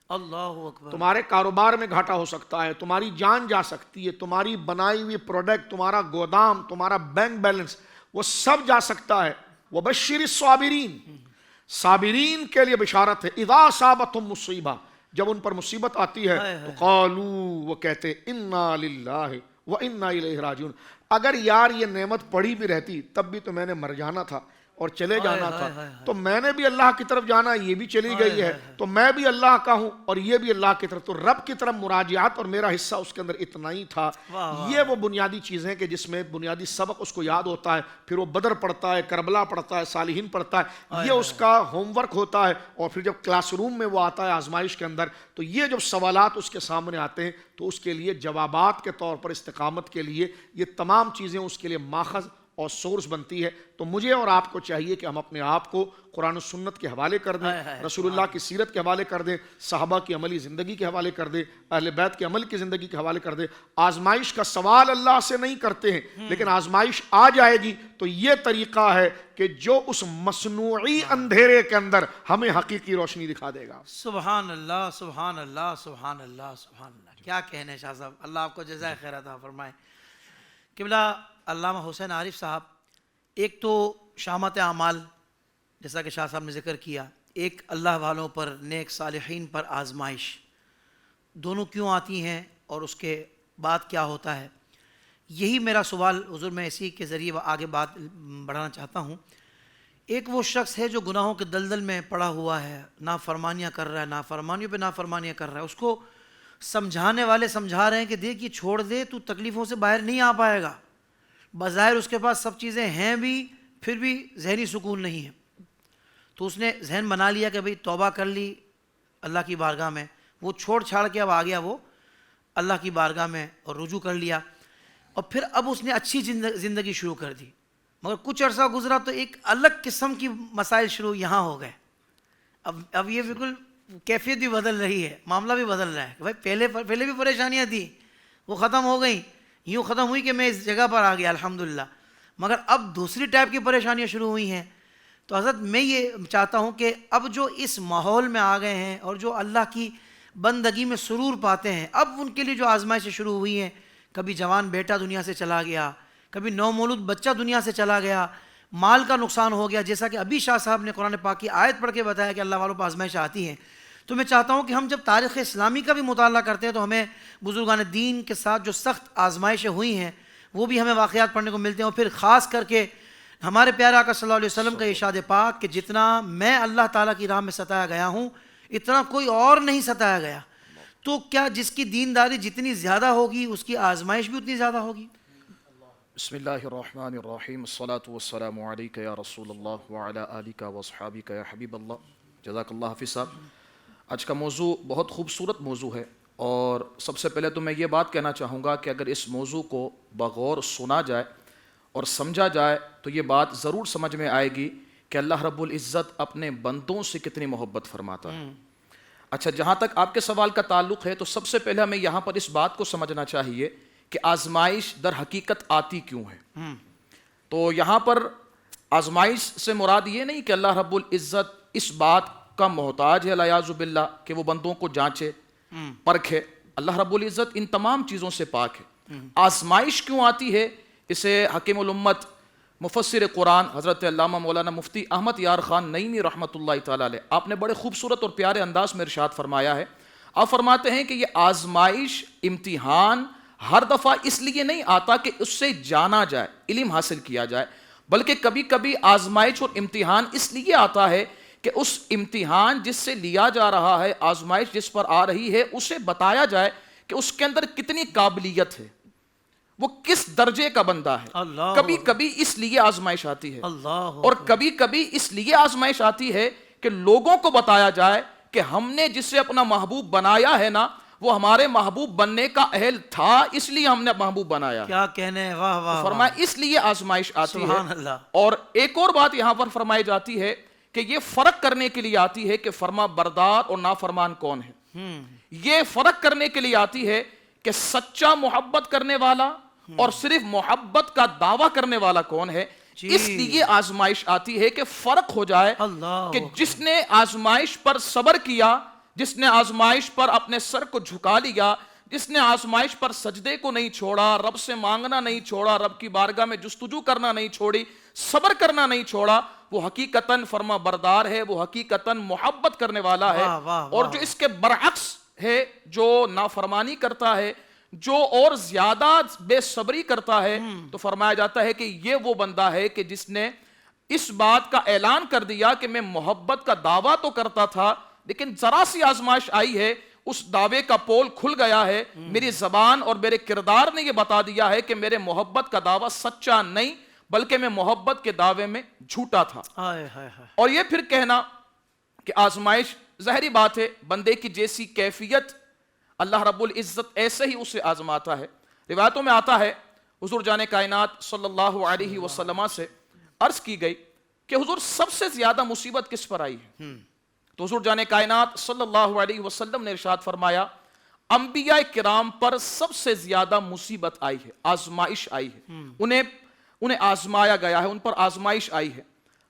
A: اللہ اکبر,
B: تمہارے کاروبار میں گھاٹا ہو سکتا ہے, تمہاری جان جا سکتی ہے, تمہاری بنائی ہوئی پروڈکٹ, تمہارا گودام, تمہارا بینک بیلنس, وہ سب جا سکتا ہے. وَبَشِّرِ الصَّابِرِينَ, صابرین کے لیے بشارت ہے. اِذَا أَصَابَتْهُم مُّصِیبَہ, جب ان پر مصیبت آتی ہے تو قالوا, وہ کہتے اِنَّا لِلَّهِ وَإِنَّا إِلَيْهِ راجعون, اگر یار یہ نعمت پڑی بھی رہتی تب بھی تو میں نے مر جانا تھا اور چلے جانا تھا, تو میں نے بھی اللہ کی طرف جانا, یہ بھی چلی گئی ہے, تو میں بھی اللہ کا ہوں اور یہ بھی اللہ کی طرف, تو رب کی طرف مراجعات اور میرا حصہ اس کے اندر اتنا ہی تھا. یہ وہ بنیادی چیزیں کہ جس میں بنیادی سبق اس کو یاد ہوتا ہے, پھر وہ بدر پڑھتا ہے, کربلا پڑھتا ہے, صالحین پڑھتا ہے, یہ اس کا ہوم ورک ہوتا ہے, اور پھر جب کلاس روم میں وہ آتا ہے آزمائش کے اندر, تو یہ جب سوالات اس کے سامنے آتے ہیں تو اس کے لیے جوابات کے طور پر استقامت کے لیے یہ تمام چیزیں اس کے لیے ماخذ اور سورس بنتی ہے. تو مجھے اور آپ کو چاہیے کہ ہم اپنے آپ کو قرآن و سنت کے حوالے کر دیں, رسول اللہ کی سیرت کے حوالے کر دیں, صحابہ کی عملی زندگی کے حوالے کر دیں, اہل بیت کے عمل کی زندگی کے حوالے کر دیں. آزمائش کا سوال اللہ سے نہیں کرتے ہیں, لیکن آزمائش آ جائے گی تو یہ طریقہ ہے کہ جو اس مصنوعی اندھیرے کے اندر ہمیں حقیقی روشنی دکھا دے گا.
A: سبحان اللہ, سبحان اللہ, سبحان اللہ, سبحان اللہ. کیا کہنے شاہ صاحب, اللہ آپ کو جزائے خیر عطا فرمائے. قبلہ علامہ حسین عارف صاحب, ایک تو شامت اعمال جیسا کہ شاہ صاحب نے ذکر کیا, ایک اللہ والوں پر, نیک صالحین پر آزمائش, دونوں کیوں آتی ہیں اور اس کے بعد کیا ہوتا ہے, یہی میرا سوال حضور میں اسی کے ذریعے آگے بات بڑھانا چاہتا ہوں. ایک وہ شخص ہے جو گناہوں کے دلدل میں پڑا ہوا ہے, نافرمانیاں کر رہا ہے, نافرمانیوں پہ نافرمانیاں کر رہا ہے, اس کو سمجھانے والے سمجھا رہے ہیں کہ دیکھ یہ چھوڑ دے, تو تکلیفوں سے باہر نہیں آ پائے گا. بظاہر اس کے پاس سب چیزیں ہیں بھی, پھر بھی ذہنی سکون نہیں ہے. تو اس نے ذہن بنا لیا کہ بھئی توبہ کر لی اللہ کی بارگاہ میں, وہ چھوڑ چھاڑ کے اب آ گیا وہ اللہ کی بارگاہ میں اور رجوع کر لیا, اور پھر اب اس نے اچھی زندگی شروع کر دی. مگر کچھ عرصہ گزرا تو ایک الگ قسم کی مسائل شروع یہاں ہو گئے. اب یہ بالکل کیفیت بھی بدل رہی ہے, معاملہ بھی بدل رہا ہے کہ بھائی پہلے بھی پریشانیاں تھیں, وہ ختم ہو گئیں, یوں ختم ہوئی کہ میں اس جگہ پر آ گیا الحمدللہ, مگر اب دوسری ٹائپ کی پریشانیاں شروع ہوئی ہیں. تو حضرت میں یہ چاہتا ہوں کہ اب جو اس ماحول میں آ گئے ہیں اور جو اللہ کی بندگی میں سرور پاتے ہیں, اب ان کے لیے جو آزمائشیں شروع ہوئی ہیں, کبھی جوان بیٹا دنیا سے چلا گیا, کبھی نومولود بچہ دنیا سے چلا گیا, مال کا نقصان ہو گیا, جیسا کہ ابھی شاہ صاحب نے قرآن پاک کی آیت پڑھ کے بتایا کہ اللہ والوں پر آزمائش آتی ہیں. تو میں چاہتا ہوں کہ ہم جب تاریخ اسلامی کا بھی مطالعہ کرتے ہیں تو ہمیں بزرگان دین کے ساتھ جو سخت آزمائشیں ہوئی ہیں وہ بھی ہمیں واقعات پڑھنے کو ملتے ہیں, اور پھر خاص کر کے ہمارے پیارے آقا صلی اللہ علیہ وسلم کا ارشاد پاک کہ جتنا میں اللہ تعالیٰ کی راہ میں ستایا گیا ہوں اتنا کوئی اور نہیں ستایا گیا. تو کیا جس کی دینداری جتنی زیادہ ہوگی اس کی آزمائش بھی اتنی زیادہ ہوگی؟
C: بسم اللہ الرحمن الرحیم, الصلاة والسلام علیک یا رسول اللہ وعلی آلک واصحابک یا حبیب اللہ. جزاک اللہ حافظ صاحب. آج کا موضوع بہت خوبصورت موضوع ہے, اور سب سے پہلے تو میں یہ بات کہنا چاہوں گا کہ اگر اس موضوع کو بغور سنا جائے اور سمجھا جائے تو یہ بات ضرور سمجھ میں آئے گی کہ اللہ رب العزت اپنے بندوں سے کتنی محبت فرماتا ہے. اچھا, جہاں تک آپ کے سوال کا تعلق ہے تو سب سے پہلے ہمیں یہاں پر اس بات کو سمجھنا چاہیے کہ آزمائش در حقیقت آتی کیوں ہے. تو یہاں پر آزمائش سے مراد یہ نہیں کہ اللہ رب العزت اس بات کا محتاج ہے الیاذ باللہ کہ وہ بندوں کو جانچے پرکھے. اللہ رب العزت ان تمام چیزوں سے پاک ہے. آزمائش کیوں آتی ہے؟ اسے حکیم الامت مفسر قرآن حضرت علامہ مولانا مفتی احمد یار خان نعیمی رحمۃ اللہ تعالی علیہ آپ نے بڑے خوبصورت اور پیارے انداز میں ارشاد فرمایا ہے. آپ فرماتے ہیں کہ یہ آزمائش امتحان ہر دفعہ اس لیے نہیں آتا کہ اس سے جانا جائے علم حاصل کیا جائے، بلکہ کبھی کبھی آزمائش اور امتحان اس لیے آتا ہے کہ اس امتحان جس سے لیا جا رہا ہے، آزمائش جس پر آ رہی ہے، اسے بتایا جائے کہ اس کے اندر کتنی قابلیت ہے، وہ کس درجے کا بندہ ہے.
A: اللہ
C: کبھی کبھی اس لیے آزمائش آتی ہے،
A: اللہ
C: اور کبھی کبھی اس لیے آزمائش آتی ہے کہ لوگوں کو بتایا جائے کہ ہم نے جسے اپنا محبوب بنایا ہے نا، وہ ہمارے محبوب بننے کا اہل تھا، اس لیے ہم نے محبوب بنایا.
A: کیا کہنے ہیں، واہ واہ.
C: فرمایا اس لیے آزمائش آتی
A: سبحان
C: ہے.
A: اللہ.
C: اور ایک اور بات یہاں پر فرمائی جاتی ہے کہ یہ فرق کرنے کے لیے آتی ہے کہ فرما بردار اور نافرمان کون ہے. یہ فرق کرنے کے لیے آتی ہے کہ سچا محبت کرنے والا اور صرف محبت کا دعویٰ کرنے والا کون ہے. اس لیے آزمائش آتی ہے کہ فرق ہو جائے
A: اللہ
C: کہ جس نے آزمائش پر صبر کیا، جس نے آزمائش پر اپنے سر کو جھکا لیا، جس نے آزمائش پر سجدے کو نہیں چھوڑا، رب سے مانگنا نہیں چھوڑا، رب کی بارگاہ میں جستجو کرنا نہیں چھوڑی، صبر کرنا نہیں چھوڑا، وہ حقیقتاً فرما بردار ہے، وہ حقیقتاً محبت کرنے والا ہے.
A: واہ واہ
C: اور جو اس کے برعکس ہے، جو نافرمانی کرتا ہے، جو اور زیادہ بے صبری کرتا ہے، تو فرمایا جاتا ہے کہ یہ وہ بندہ ہے کہ جس نے اس بات کا اعلان کر دیا کہ میں محبت کا دعویٰ تو کرتا تھا، لیکن ذرا سی آزمائش آئی ہے، اس دعوے کا پول کھل گیا ہے، میری زبان اور میرے کردار نے یہ بتا دیا ہے کہ میرے محبت کا دعویٰ سچا نہیں بلکہ میں محبت کے دعوے میں جھوٹا تھا.
A: ہائے ہائے ہائے.
C: اور یہ پھر کہنا کہ آزمائش ظاہری بات ہے، بندے کی جیسی کیفیت اللہ رب العزت ایسے ہی اسے آزماتا ہے. روایتوں میں آتا ہے حضور جان کائنات صلی اللہ علیہ وسلم سے عرض کی گئی کہ حضور سب سے زیادہ مصیبت کس پر آئی ہے؟ تو حضور جان کائنات صلی اللہ علیہ وسلم نے ارشاد فرمایا انبیاء کرام پر سب سے زیادہ مصیبت آئی ہے، آزمائش آئی ہے، انہیں آزمایا گیا ہے، ان پر آزمائش آئی ہے.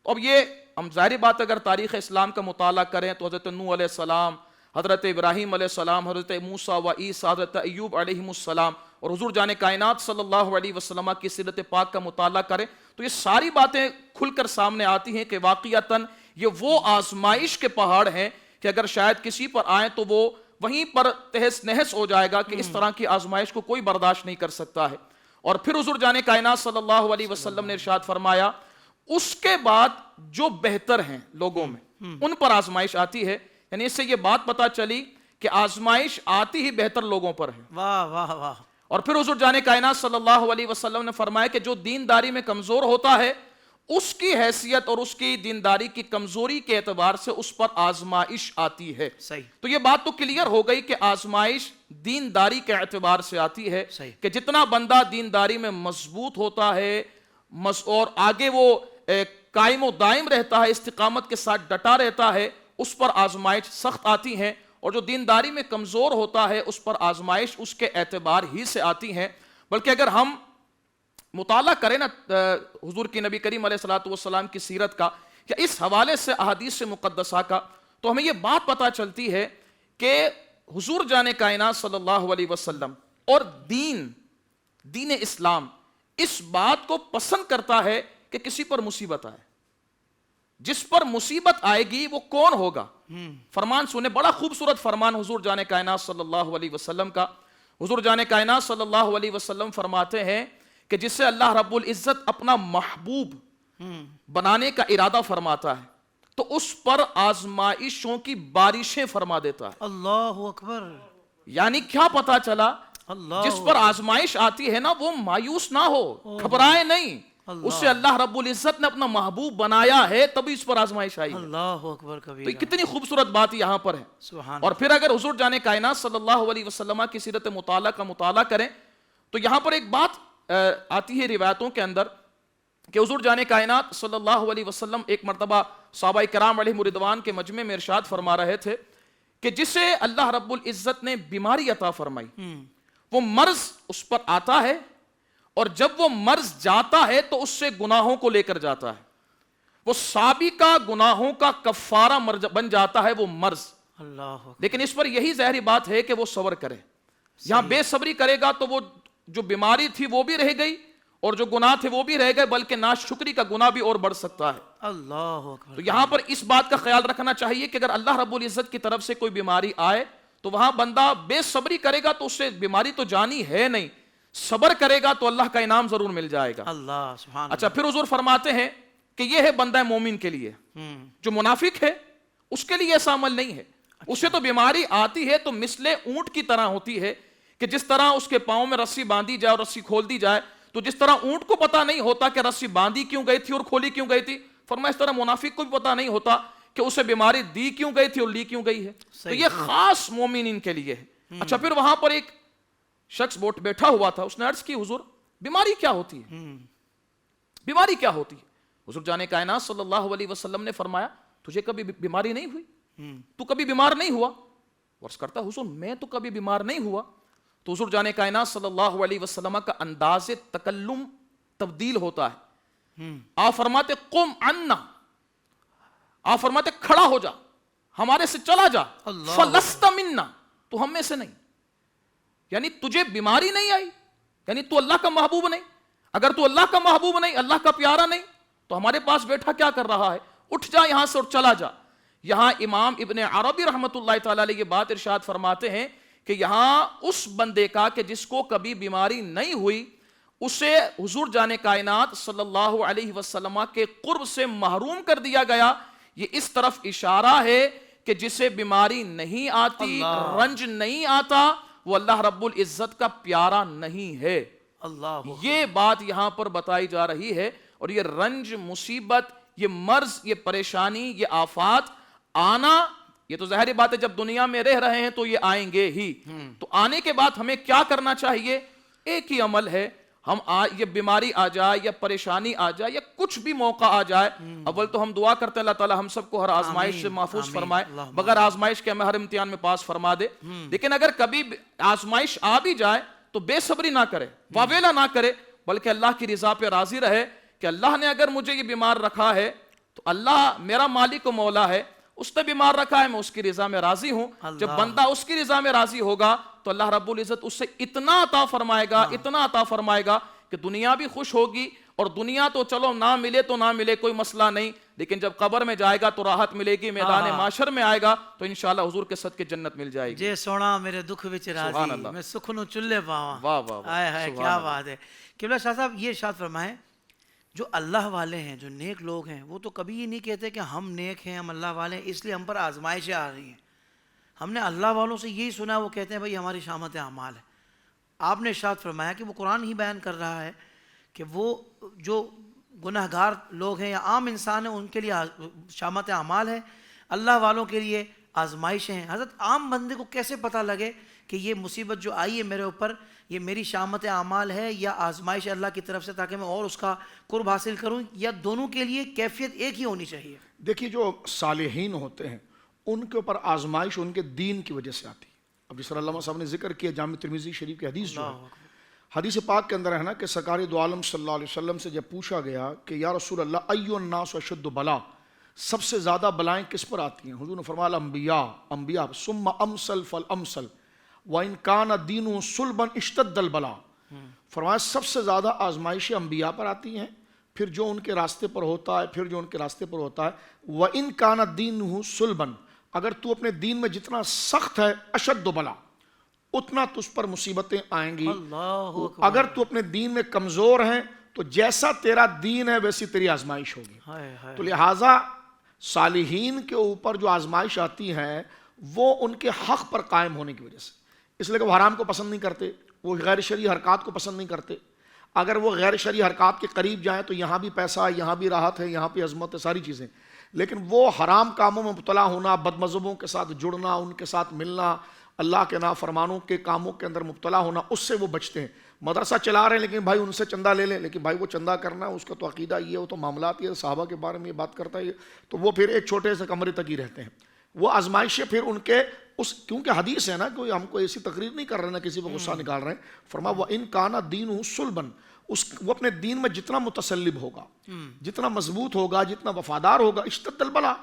C: اب یہ ہم ظاہری بات اگر تاریخ اسلام کا مطالعہ کریں تو حضرت نوح علیہ السلام، حضرت ابراہیم علیہ السلام، حضرت موسیٰ و عیسیٰ، حضرت ایوب علیہ السلام اور حضور جان کائنات صلی اللہ علیہ وسلم کی سیرت پاک کا مطالعہ کریں تو یہ ساری باتیں کھل کر سامنے آتی ہیں کہ واقعتاً یہ وہ آزمائش کے پہاڑ ہیں کہ اگر شاید کسی پر آئیں تو وہ وہیں پر تہس نہس ہو جائے گا کہ اس طرح کی آزمائش کو کوئی برداشت نہیں کر سکتا ہے. اور پھر حضور جان کائنات صلی اللہ علیہ وسلم نے ارشاد فرمایا اس کے بعد جو بہتر ہیں لوگوں میں ان پر آزمائش آتی ہے. یعنی اس سے یہ بات پتا چلی کہ آزمائش آتی ہی بہتر لوگوں پر ہے.
A: واہ واہ واہ.
C: اور پھر حضور جان کائنات صلی اللہ علیہ وسلم نے فرمایا کہ جو دینداری میں کمزور ہوتا ہے اس کی حیثیت اور اس کی دینداری کی کمزوری کے اعتبار سے اس پر آزمائش آتی ہے.
A: صحیح.
C: تو یہ بات تو کلیئر ہو گئی کہ آزمائش دینداری کے اعتبار سے آتی ہے.
A: صحیح.
C: کہ جتنا بندہ دینداری میں مضبوط ہوتا ہے اور آگے وہ قائم و دائم رہتا ہے، استقامت کے ساتھ ڈٹا رہتا ہے، اس پر آزمائش سخت آتی ہیں. اور جو دینداری میں کمزور ہوتا ہے اس پر آزمائش اس کے اعتبار ہی سے آتی ہیں. بلکہ اگر ہم مطالعہ کریں نا حضور کی نبی کریم علیہ الصلوۃ والسلام کی سیرت کا یا اس حوالے سے احادیث سے مقدسہ کا، تو ہمیں یہ بات پتہ چلتی ہے کہ حضور جان کائنات صلی اللہ علیہ وسلم اور دین اسلام اس بات کو پسند کرتا ہے کہ کسی پر مصیبت آئے. جس پر مصیبت آئے گی وہ کون ہوگا؟ فرمان سنے، بڑا خوبصورت فرمان حضور جان کائنات صلی اللہ علیہ وسلم کا. حضور جان کائنات صلی اللہ علیہ وسلم فرماتے ہیں کہ جسے اللہ رب العزت اپنا محبوب بنانے کا ارادہ فرماتا ہے تو اس پر آزمائشوں کی بارشیں فرما دیتا ہے.
A: اللہ اکبر.
C: یعنی کیا پتا چلا؟
A: اللہ
C: جس پر آزمائش آتی ہے نا وہ مایوس نہ ہو، گھبرائے نہیں. اس سے اللہ رب العزت نے اپنا محبوب بنایا ہے تبھی اس پر آزمائش آئی ہے.
A: اللہ اکبر
C: تو
A: کبیر.
C: کتنی خوبصورت بات یہاں پر ہے.
A: سبحان.
C: اور پھر اگر حضور جان کائنات صلی اللہ علیہ وسلم کی سیرت مطالعہ کا مطالعہ کریں تو یہاں پر ایک بات آتی ہے روایتوں کے اندر کہ حضور جان کائنات صلی اللہ علیہ وسلم ایک مرتبہ صحابہ کرام علیہم رضوان کے مجمع میں ارشاد فرما رہے تھے کہ جسے اللہ رب العزت نے بیماری عطا فرمائی وہ مرض اس پر آتا ہے اور جب وہ مرض جاتا ہے تو اس سے گناہوں کو لے کر جاتا ہے. وہ سابقہ گناہوں کا کفارہ بن جاتا ہے وہ مرض.
A: اللہ
C: لیکن اس پر یہی ظاہری بات ہے کہ وہ صبر کرے. یہاں بے صبری کرے گا تو وہ جو بیماری تھی وہ بھی رہ گئی اور جو گناہ تھے وہ بھی رہ گئے, بلکہ ناشکری کا گناہ بھی اور بڑھ سکتا ہے.
A: اللہ اکبر.
C: تو یہاں پر اس بات کا خیال رکھنا چاہیے کہ اگر اللہ رب العزت کی طرف سے کوئی بیماری آئے تو وہاں بندہ بے صبری کرے گا تو اس سے بیماری تو جانی ہے نہیں, صبر کرے گا تو اللہ کا انعام ضرور مل جائے گا.
A: اللہ سبحان
C: اچھا, پھر حضور فرماتے ہیں کہ یہ ہے بندہ مومن کے لیے. جو منافق ہے اس کے لیے ایسا عمل نہیں ہے. اسے تو بیماری آتی ہے تو مثل اونٹ کی طرح ہوتی ہے کہ جس طرح اس کے پاؤں میں رسی باندھی جائے اور رسی کھول دی جائے تو جس طرح اونٹ کو پتا نہیں ہوتا کہ رسی باندھی کیوں گئی تھی اور کھولی کیوں گئی تھی, فرمایا اس طرح منافق کو بھی پتا نہیں ہوتا کہ اسے بیماری دی کیوں گئی تھی اور لی کیوں گئی ہے. تو یہ خاص مومنین کے لیے ہے. اچھا, پھر وہاں پر ایک شخص بیٹھا ہوا تھا, اس نے عرض کی حضور بیماری کیا ہوتی ہے, بیماری کیا ہوتی ہے؟ حضور جانے کائنات صلی اللہ علیہ وسلم نے فرمایا تجھے کبھی بیماری نہیں ہوئی, تو کبھی بیمار نہیں ہوا؟ عرض کرتا حضور میں تو کبھی بیمار نہیں ہوا. تو حضور جانے کائنات صلی اللہ علیہ وسلم کا انداز تکلم تبدیل ہوتا ہے. آپ فرماتے قم عنا, آپ فرماتے کھڑا ہو جا, ہمارے سے چلا جا, فلست منا, تو ہم میں سے نہیں. یعنی تجھے بیماری نہیں آئی, یعنی تو اللہ کا محبوب نہیں. اگر تو اللہ کا محبوب نہیں, اللہ کا پیارا نہیں, تو ہمارے پاس بیٹھا کیا کر رہا ہے؟ اٹھ جا یہاں سے اور چلا جا. یہاں امام ابن عربی رحمت اللہ تعالی علیہ یہ بات ارشاد فرماتے ہیں کہ یہاں اس بندے کا کہ جس کو کبھی بیماری نہیں ہوئی اسے حضور جانے کائنات صلی اللہ علیہ وسلم کے قرب سے محروم کر دیا گیا. یہ اس طرف اشارہ ہے کہ جسے بیماری نہیں آتی, رنج نہیں آتا, وہ اللہ رب العزت کا پیارا نہیں ہے.
A: اللہ
C: یہ بات یہاں پر بتائی جا رہی ہے. اور یہ رنج, مصیبت, یہ مرض, یہ پریشانی, یہ آفات آنا, یہ تو ظاہری بات ہے جب دنیا میں رہ رہے ہیں تو یہ آئیں گے ہی. تو آنے کے بعد ہمیں کیا کرنا چاہیے؟ ایک ہی عمل ہے, ہم یہ بیماری آ جائے یا پریشانی آ جائے یا کچھ بھی موقع آ جائے, اول تو ہم دعا کرتے ہیں اللہ تعالی ہم سب کو ہر آزمائش سے محفوظ فرمائے, بغیر آزمائش کے ہمیں ہر امتحان میں پاس فرما دے. لیکن اگر کبھی آزمائش آ بھی جائے تو بے صبری نہ کرے, واویلا نہ کرے, بلکہ اللہ کی رضا پہ راضی رہے کہ اللہ نے اگر مجھے یہ بیمار رکھا ہے تو اللہ میرا مالک و مولا ہے, اس نے بیمار رکھا ہے, میں اس کی رضا میں راضی ہوں. جب بندہ اس کی رضا میں راضی ہوگا تو اللہ رب العزت اس سے اتنا عطا فرمائے گا, اتنا عطا فرمائے گا کہ دنیا بھی خوش ہوگی. اور دنیا تو چلو نہ ملے تو نہ ملے, کوئی مسئلہ نہیں, لیکن جب قبر میں جائے گا تو راحت ملے گی, میدان معاشر میں آئے گا تو انشاءاللہ حضور کے صدقے جنت مل جائے گی.
A: جے سونا میرے دکھ وچ راضی, میں سکھ نو چلے پاواں.
C: واہ واہ واہ,
A: ہائے ہائے کیا بات ہے. قبلہ شاہ صاحب یہ ارشاد فرمائیں جو اللہ والے ہیں, جو نیک لوگ ہیں, وہ تو کبھی یہ نہیں کہتے کہ ہم نیک ہیں, ہم اللہ والے ہیں اس لیے ہم پر آزمائشیں آ رہی ہیں. ہم نے اللہ والوں سے یہی سنا, وہ کہتے ہیں بھائی ہماری شامت اعمال ہے. آپ نے ارشاد فرمایا کہ وہ قرآن ہی بیان کر رہا ہے کہ وہ جو گناہگار لوگ ہیں یا عام انسان ہیں ان کے لیے شامت اعمال ہے, اللہ والوں کے لیے آزمائشیں ہیں. حضرت عام بندے کو کیسے پتہ لگے کہ یہ مصیبت جو آئی ہے میرے اوپر یہ میری شامت اعمال ہے یا آزمائش اللہ کی طرف سے, تاکہ میں اور اس کا قرب حاصل کروں, یا دونوں کے لیے کیفیت ایک ہی ہونی چاہیے؟
B: دیکھیے جو صالحین ہوتے ہیں ان کے اوپر آزمائش ان کے دین کی وجہ سے آتی ہے. اب جس طرح علامہ صاحب نے ذکر کیا جامع ترمذی شریف کی حدیث جو ہے, حدیث پاک کے اندر ہے نا کہ سرکار دو عالم صلی اللہ علیہ وسلم سے جب پوچھا گیا کہ یا رسول اللہ ایو الناس اشد بلا, سب سے زیادہ بلائیں کس پر آتی ہیں؟ حضور نے فرمایا انبیاء ثم امثل فالامثل وان کان دین صلبا اشتد البلا. فرمایا سب سے زیادہ آزمائشیں انبیاء پر آتی ہیں, پھر جو ان کے راستے پر ہوتا ہے, وان کان دینہ صلبا, اگر تو اپنے دین میں جتنا سخت ہے اشد بلا اتنا تجھ پر مصیبتیں آئیں گی. اگر تو اپنے دین میں کمزور ہیں تو جیسا تیرا دین ہے ویسی تیری آزمائش ہوگی. تو لہٰذا صالحین کے اوپر جو آزمائش آتی ہے وہ ان کے حق پر قائم ہونے کی وجہ سے, اس لیے کہ وہ حرام کو پسند نہیں کرتے, وہ غیر شرعی حرکات کو پسند نہیں کرتے. اگر وہ غیر شرعی حرکات کے قریب جائیں تو یہاں بھی پیسہ ہے, یہاں بھی راحت ہے, یہاں بھی عظمت ہے, ساری چیزیں. لیکن وہ حرام کاموں میں مبتلا ہونا, بد مذہبوں کے ساتھ جڑنا, ان کے ساتھ ملنا, اللہ کے نافرمانوں کے کاموں کے اندر مبتلا ہونا, اس سے وہ بچتے ہیں. مدرسہ چلا رہے ہیں لیکن بھائی ان سے چندہ لے لیں, لیکن بھائی وہ چندہ کرنا ہے, اس کا تو عقیدہ یہ, وہ تو معاملات یہ, صحابہ کے بارے میں یہ بات کرتا ہے, تو وہ پھر ایک چھوٹے سے کمرے تک ہی رہتے ہیں. وہ آزمائشیں پھر ان کے اس, کیونکہ حدیث ہے نا, کوئی ہم کو ایسی تقریر نہیں کر رہے نا کسی پہ غصہ نکال رہے ہیں. فرمایا وَإِن كَانَ دِينُهُ صُلْبًا, وہ اپنے دین میں جتنا متسلب ہوگا، جتنا مضبوط ہوگا، جتنا وفادار ہوگا، اشتد البلا،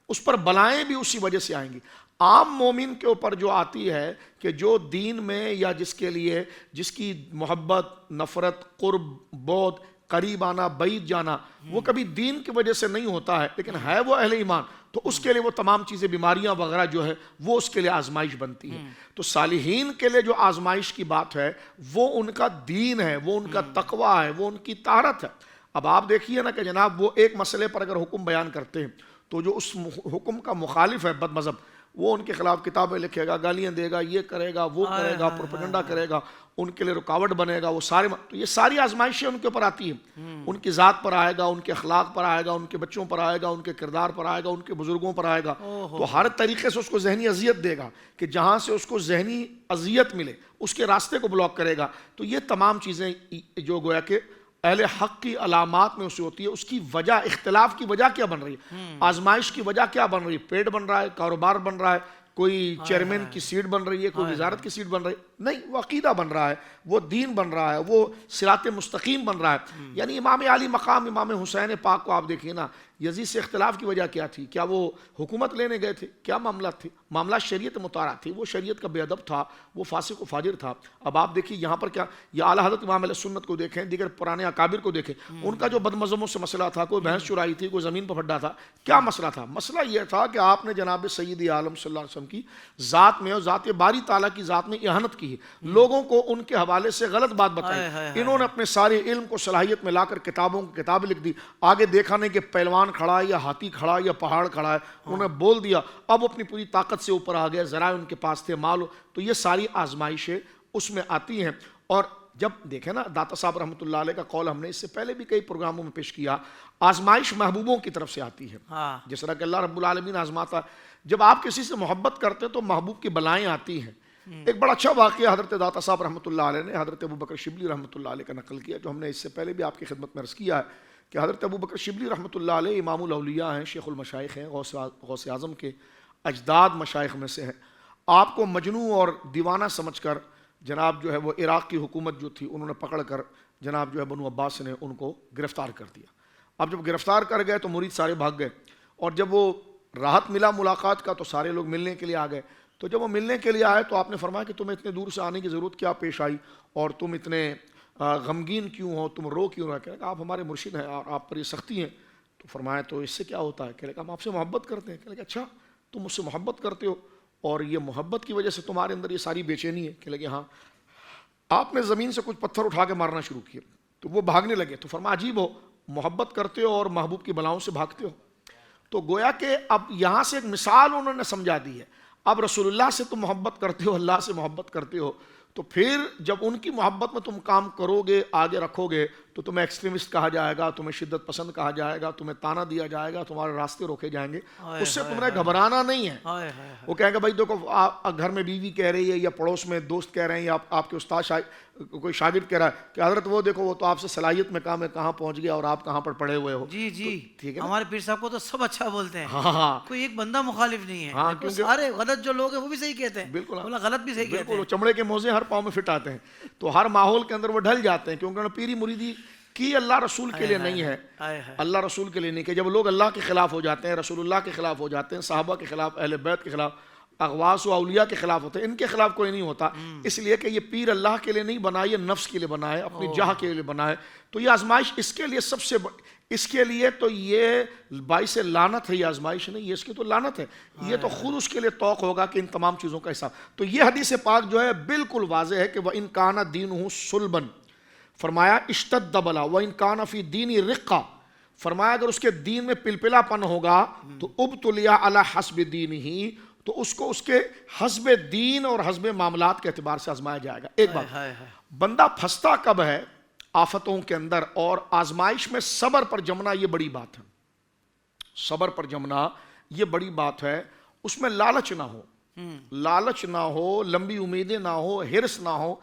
B: اس پر بلائیں بھی اسی وجہ سے آئیں گی۔ عام مومن کے اوپر جو آتی ہے کہ جو دین میں یا جس کے لیے جس کی محبت، نفرت، قرب، بعد، قریب آنا، بعید جانا، وہ کبھی دین کی وجہ سے نہیں ہوتا ہے لیکن ہے وہ اہل ایمان، تو اس کے لیے وہ تمام چیزیں، بیماریاں وغیرہ جو ہے وہ اس کے لیے آزمائش بنتی ہے۔ تو صالحین کے لیے جو آزمائش کی بات ہے وہ ان کا دین ہے، وہ ان کا تقوی ہے، وہ ان کی طہارت ہے۔ اب آپ دیکھیے نا کہ جناب وہ ایک مسئلے پر اگر حکم بیان کرتے ہیں تو جو اس حکم کا مخالف ہے، بد مذہب، وہ ان کے خلاف کتابیں لکھے گا، گالیاں دے گا، یہ کرے گا، وہ کرے گا، پروپیگنڈا کرے گا، ان کے لیے رکاوٹ بنے گا، وہ سارے تو یہ ساری آزمائشیں ان کے اوپر آتی ہیں، ان کی ذات پر آئے گا، ان کے اخلاق پر آئے گا، ان کے بچوں پر آئے گا، ان کے کردار پر آئے گا، ان کے بزرگوں پر آئے گا، تو ہر طریقے سے اس کو ذہنی اذیت دے گا کہ جہاں سے اس کو ذہنی اذیت ملے اس کے راستے کو بلاک کرے گا۔ تو یہ تمام چیزیں جو گویا کہ اہل حق کی علامات میں اسے ہوتی ہے، اس کی وجہ، اختلاف کی وجہ کیا بن رہی ہے، آزمائش کی وجہ کیا بن رہی ہے، پیٹ بن رہا ہے، کاروبار بن رہا ہے، کوئی چیئرمین کی سیٹ بن رہی ہے، کوئی وزارت کی سیٹ بن رہی ہے، نہیں، وہ عقیدہ بن رہا ہے، وہ دین بن رہا ہے، وہ صراط مستقیم بن رہا ہے۔ یعنی امام علی مقام امام حسین پاک کو آپ دیکھیے نا، یزید سے اختلاف کی وجہ کیا تھی؟ کیا وہ حکومت لینے گئے تھے؟ کیا معاملات تھے؟ معاملات شریعت مطالعہ تھی، وہ شریعت کا بے ادب تھا، وہ فاسق و فاجر تھا۔ اب آپ دیکھیے یہاں پر کیا، یہ اعلیٰ حضرت امام علیہ سنت کو دیکھیں، دیگر پرانے اکابر کو دیکھیں، ان کا جو بد مذہبوں سے مسئلہ تھا، کوئی بھینس چرائی تھی، کوئی زمین پر پھڈا تھا، کیا مسئلہ تھا؟ مسئلہ یہ تھا کہ آپ نے جناب سید عالم صلی اللہ علیہ وسلم کی ذات میں اور ذات باری تعالیٰ کی ذات میں اہانت کی ہے، لوگوں کو ان کے حوالے سے غلط بات بتائی، انہوں نے اپنے سارے علم کو صلاحیت میں لا کر کتابوں کی کتاب لکھ دی، آگے دیکھا نہیں کہ پہلوان کھڑا ہے یا ہاتھی کھڑا ہے یا پہاڑ کھڑا ہے، انہوں نے بول دیا، اب اپنی پوری طاقت سے اوپر آ گیا، ذرائع ان کے پاس تھے، مال، تو یہ ساری آزمائشیں اس میں آتی ہیں۔ اور جب دیکھیں نا داتا صاحب رحمۃ اللہ علیہ کا قول ہم نے اس سے پہلے بھی کئی پروگراموں میں پیش کیا، آزمائش محبوبوں کی طرف سے آتی ہے، جس طرح کہ اللہ رب العالمین آزماتا ہے۔ جب آپ کسی سے محبت کرتے تو محبوب کی بلائیں آتی ہیں۔ ایک بڑا اچھا واقعہ حضرت داتا صاحب رحمۃ اللہ علیہ نے حضرت ابوبکر شبلی رحمۃ اللہ علیہ کا نقل کیا، جو ہم نے اس سے پہلے بھی آپ کی خدمت میں عرض کیا ہے کہ حضرت ابوبکر شبلی رحمۃ اللہ علیہ امام الاولیاء ہیں، شیخ المشائخ ہیں، غوث اعظم کے اجداد مشائخ میں سے ہیں۔ آپ کو مجنون اور دیوانہ سمجھ کر جناب جو ہے وہ عراق کی حکومت جو تھی انہوں نے پکڑ کر جناب جو ہے بنو عباس نے ان کو گرفتار کر دیا۔ اب جب گرفتار کر گئے تو مرید سارے بھاگ گئے، اور جب وہ راحت ملا ملاقات کا تو سارے لوگ ملنے کے لیے آ گئے۔ تو جب وہ ملنے کے لیے آئے تو آپ نے فرمایا کہ تمہیں اتنے دور سے آنے کی ضرورت کیا پیش آئی، اور تم اتنے غمگین کیوں ہو، تم رو کیوں رہے؟ کہنے لگا آپ ہمارے مرشد ہیں اور آپ پر یہ سختی ہے۔ تو فرمایا تو اس سے کیا ہوتا ہے؟ کہنے لگا ہم آپ سے محبت کرتے ہیں۔ کہنے لگا اچھا تم مجھ سے محبت کرتے ہو اور یہ محبت کی وجہ سے تمہارے اندر یہ ساری بے چینی ہے؟ کہنے لگے ہاں۔ آپ نے زمین سے کچھ پتھر اٹھا کے مارنا شروع کیے تو وہ بھاگنے لگے۔ تو فرمایا عجیب ہو، محبت کرتے ہو اور محبوب کی بلاؤں سے بھاگتے ہو۔ تو گویا کہ اب یہاں سے ایک مثال انہوں نے سمجھا دی ہے، اب رسول اللہ سے تم محبت کرتے ہو، اللہ سے محبت کرتے ہو، تو پھر جب ان کی محبت میں تم کام کرو گے، آگے رکھو گے، تو تمہیں ایکسٹریمسٹ کہا جائے گا، تمہیں شدت پسند کہا جائے گا، تمہیں تانا دیا جائے گا، تمہارے راستے روکے جائیں گے۔ اس سے تم نے گھبرانا نہیں ہے۔ وہ کہیں گے بھائی دیکھو گھر میں بیوی کہہ رہی ہے یا پڑوس میں دوست کہہ رہے ہیں یا آپ کے استاد کوئی شاگرد کہہ رہا ہے کہ حضرت وہ دیکھو وہ تو آپ سے صلاحیت میں کام ہے، کہاں پہنچ گیا اور آپ کہاں پر پڑے ہوئے ہو۔
A: جی جی
B: ٹھیک ہے،
A: ہمارے پیر صاحب کو تو سب اچھا بولتے ہیں،
B: ہاں
A: کوئی ایک بندہ مخالف نہیں ہے،
B: ہاں، کیونکہ
A: سارے غلط جو لوگ ہیں وہ بھی صحیح کہتے ہیں،
B: بالکل
A: غلط بھی صحیح کہتے
B: بالکل،
A: ہیں۔
B: وہ چمڑے کے موزے ہر پاؤں میں فٹ آتے ہیں، تو ہر ماحول کے اندر وہ ڈھل جاتے ہیں، کیونکہ انہوں نے پیری مریدی کی اللہ رسول کے لیے نہیں ہے، اللہ رسول کے لیے نہیں کہ جب لوگ اللہ کے خلاف ہو جاتے ہیں، رسول اللہ کے خلاف ہو جاتے ہیں، صحابہ کے خلاف، اہل بیت کے خلاف، اغواس و اولیاء کے خلاف ہوتے ہیں، ان کے خلاف کوئی نہیں ہوتا، اس لیے کہ یہ پیر اللہ کے لیے نہیں بنا، یہ نفس کے لیے بنا ہے، اپنی جاہ کے لیے بنا ہے۔ تو یہ آزمائش اس کے لیے سب سے اس کے لیے تو یہ باعث لعنت ہے، یہ آزمائش نہیں، یہ اس کی تو لعنت ہے، یہ تو خود اس کے لیے توق ہوگا کہ ان تمام چیزوں کا حساب۔ تو یہ حدیث پاک جو ہے بالکل واضح ہے کہ وَإِن كَانَ دِينُهُ صُلْبًا، فرمایا اشتد بلا، وَإِن كَانَ فِي دِينِ رِقَّةً، فرمایا اگر اس کے دین میں پلپلا پن ہوگا تو ابتلیا علی حسب دینہ، تو اس کو اس کے حسب دین اور حسب معاملات کے اعتبار سے آزمایا جائے گا۔ ایک بات، بندہ پھنستا کب ہے آفتوں کے اندر اور آزمائش میں صبر پر جمنا، یہ بڑی بات ہے، صبر پر جمنا یہ بڑی بات ہے، اس میں لالچ نہ ہو، لالچ نہ ہو، لمبی امیدیں نہ ہو، ہرس نہ ہو،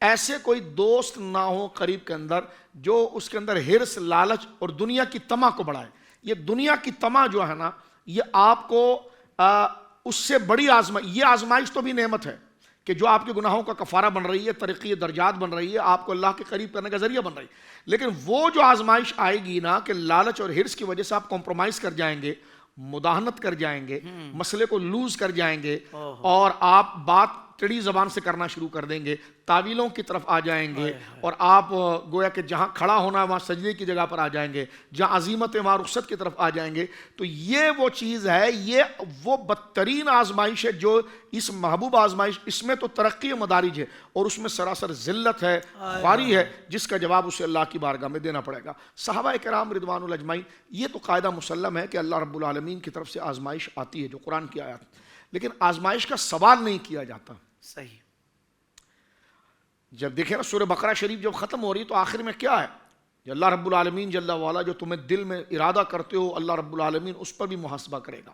B: ایسے کوئی دوست نہ ہو قریب کے اندر جو اس کے اندر ہرس، لالچ اور دنیا کی طمع کو بڑھائے۔ یہ دنیا کی طمع جو ہے نا، یہ آپ کو اس سے بڑی یہ آزمائش تو بھی نعمت ہے کہ جو آپ کے گناہوں کا کفارہ بن رہی ہے، ترقی درجات بن رہی ہے، آپ کو اللہ کے قریب کرنے کا ذریعہ بن رہی ہے۔ لیکن وہ جو آزمائش آئے گی نا کہ لالچ اور حرص کی وجہ سے آپ کمپرومائز کر جائیں گے، مداہنت کر جائیں گے، مسئلے کو لوز کر جائیں گے، اور آپ بات ٹیڑھی زبان سے کرنا شروع کر دیں گے، تعویلوں کی طرف آ جائیں گے، اور آپ گویا کہ جہاں کھڑا ہونا ہے وہاں سجدے کی جگہ پر آ جائیں گے، جہاں عظیمت وہاں رخصت کی طرف آ جائیں گے، تو یہ وہ چیز ہے، یہ وہ بدترین آزمائش ہے جو اس محبوب آزمائش، اس میں تو ترقی مدارج ہے اور اس میں سراسر ذلت ہے، خواری ہے، جس کا جواب اسے اللہ کی بارگاہ میں دینا پڑے گا۔ صحابہ کرام رضوان اللہ اجمعین، یہ تو قاعدہ مسلم ہے کہ اللہ رب العالمین کی طرف سے آزمائش آتی ہے جو قرآن کی آیات، لیکن آزمائش کا سوال نہیں کیا جاتا۔
A: صحیح۔
B: جب دیکھیں نا سورہ بقرہ شریف جب ختم ہو رہی تو آخر میں کیا ہے؟ کہ اللہ رب العالمین جل وعلا جو تمہیں دل میں ارادہ کرتے ہو اللہ رب العالمین اس پر بھی محاسبہ کرے گا۔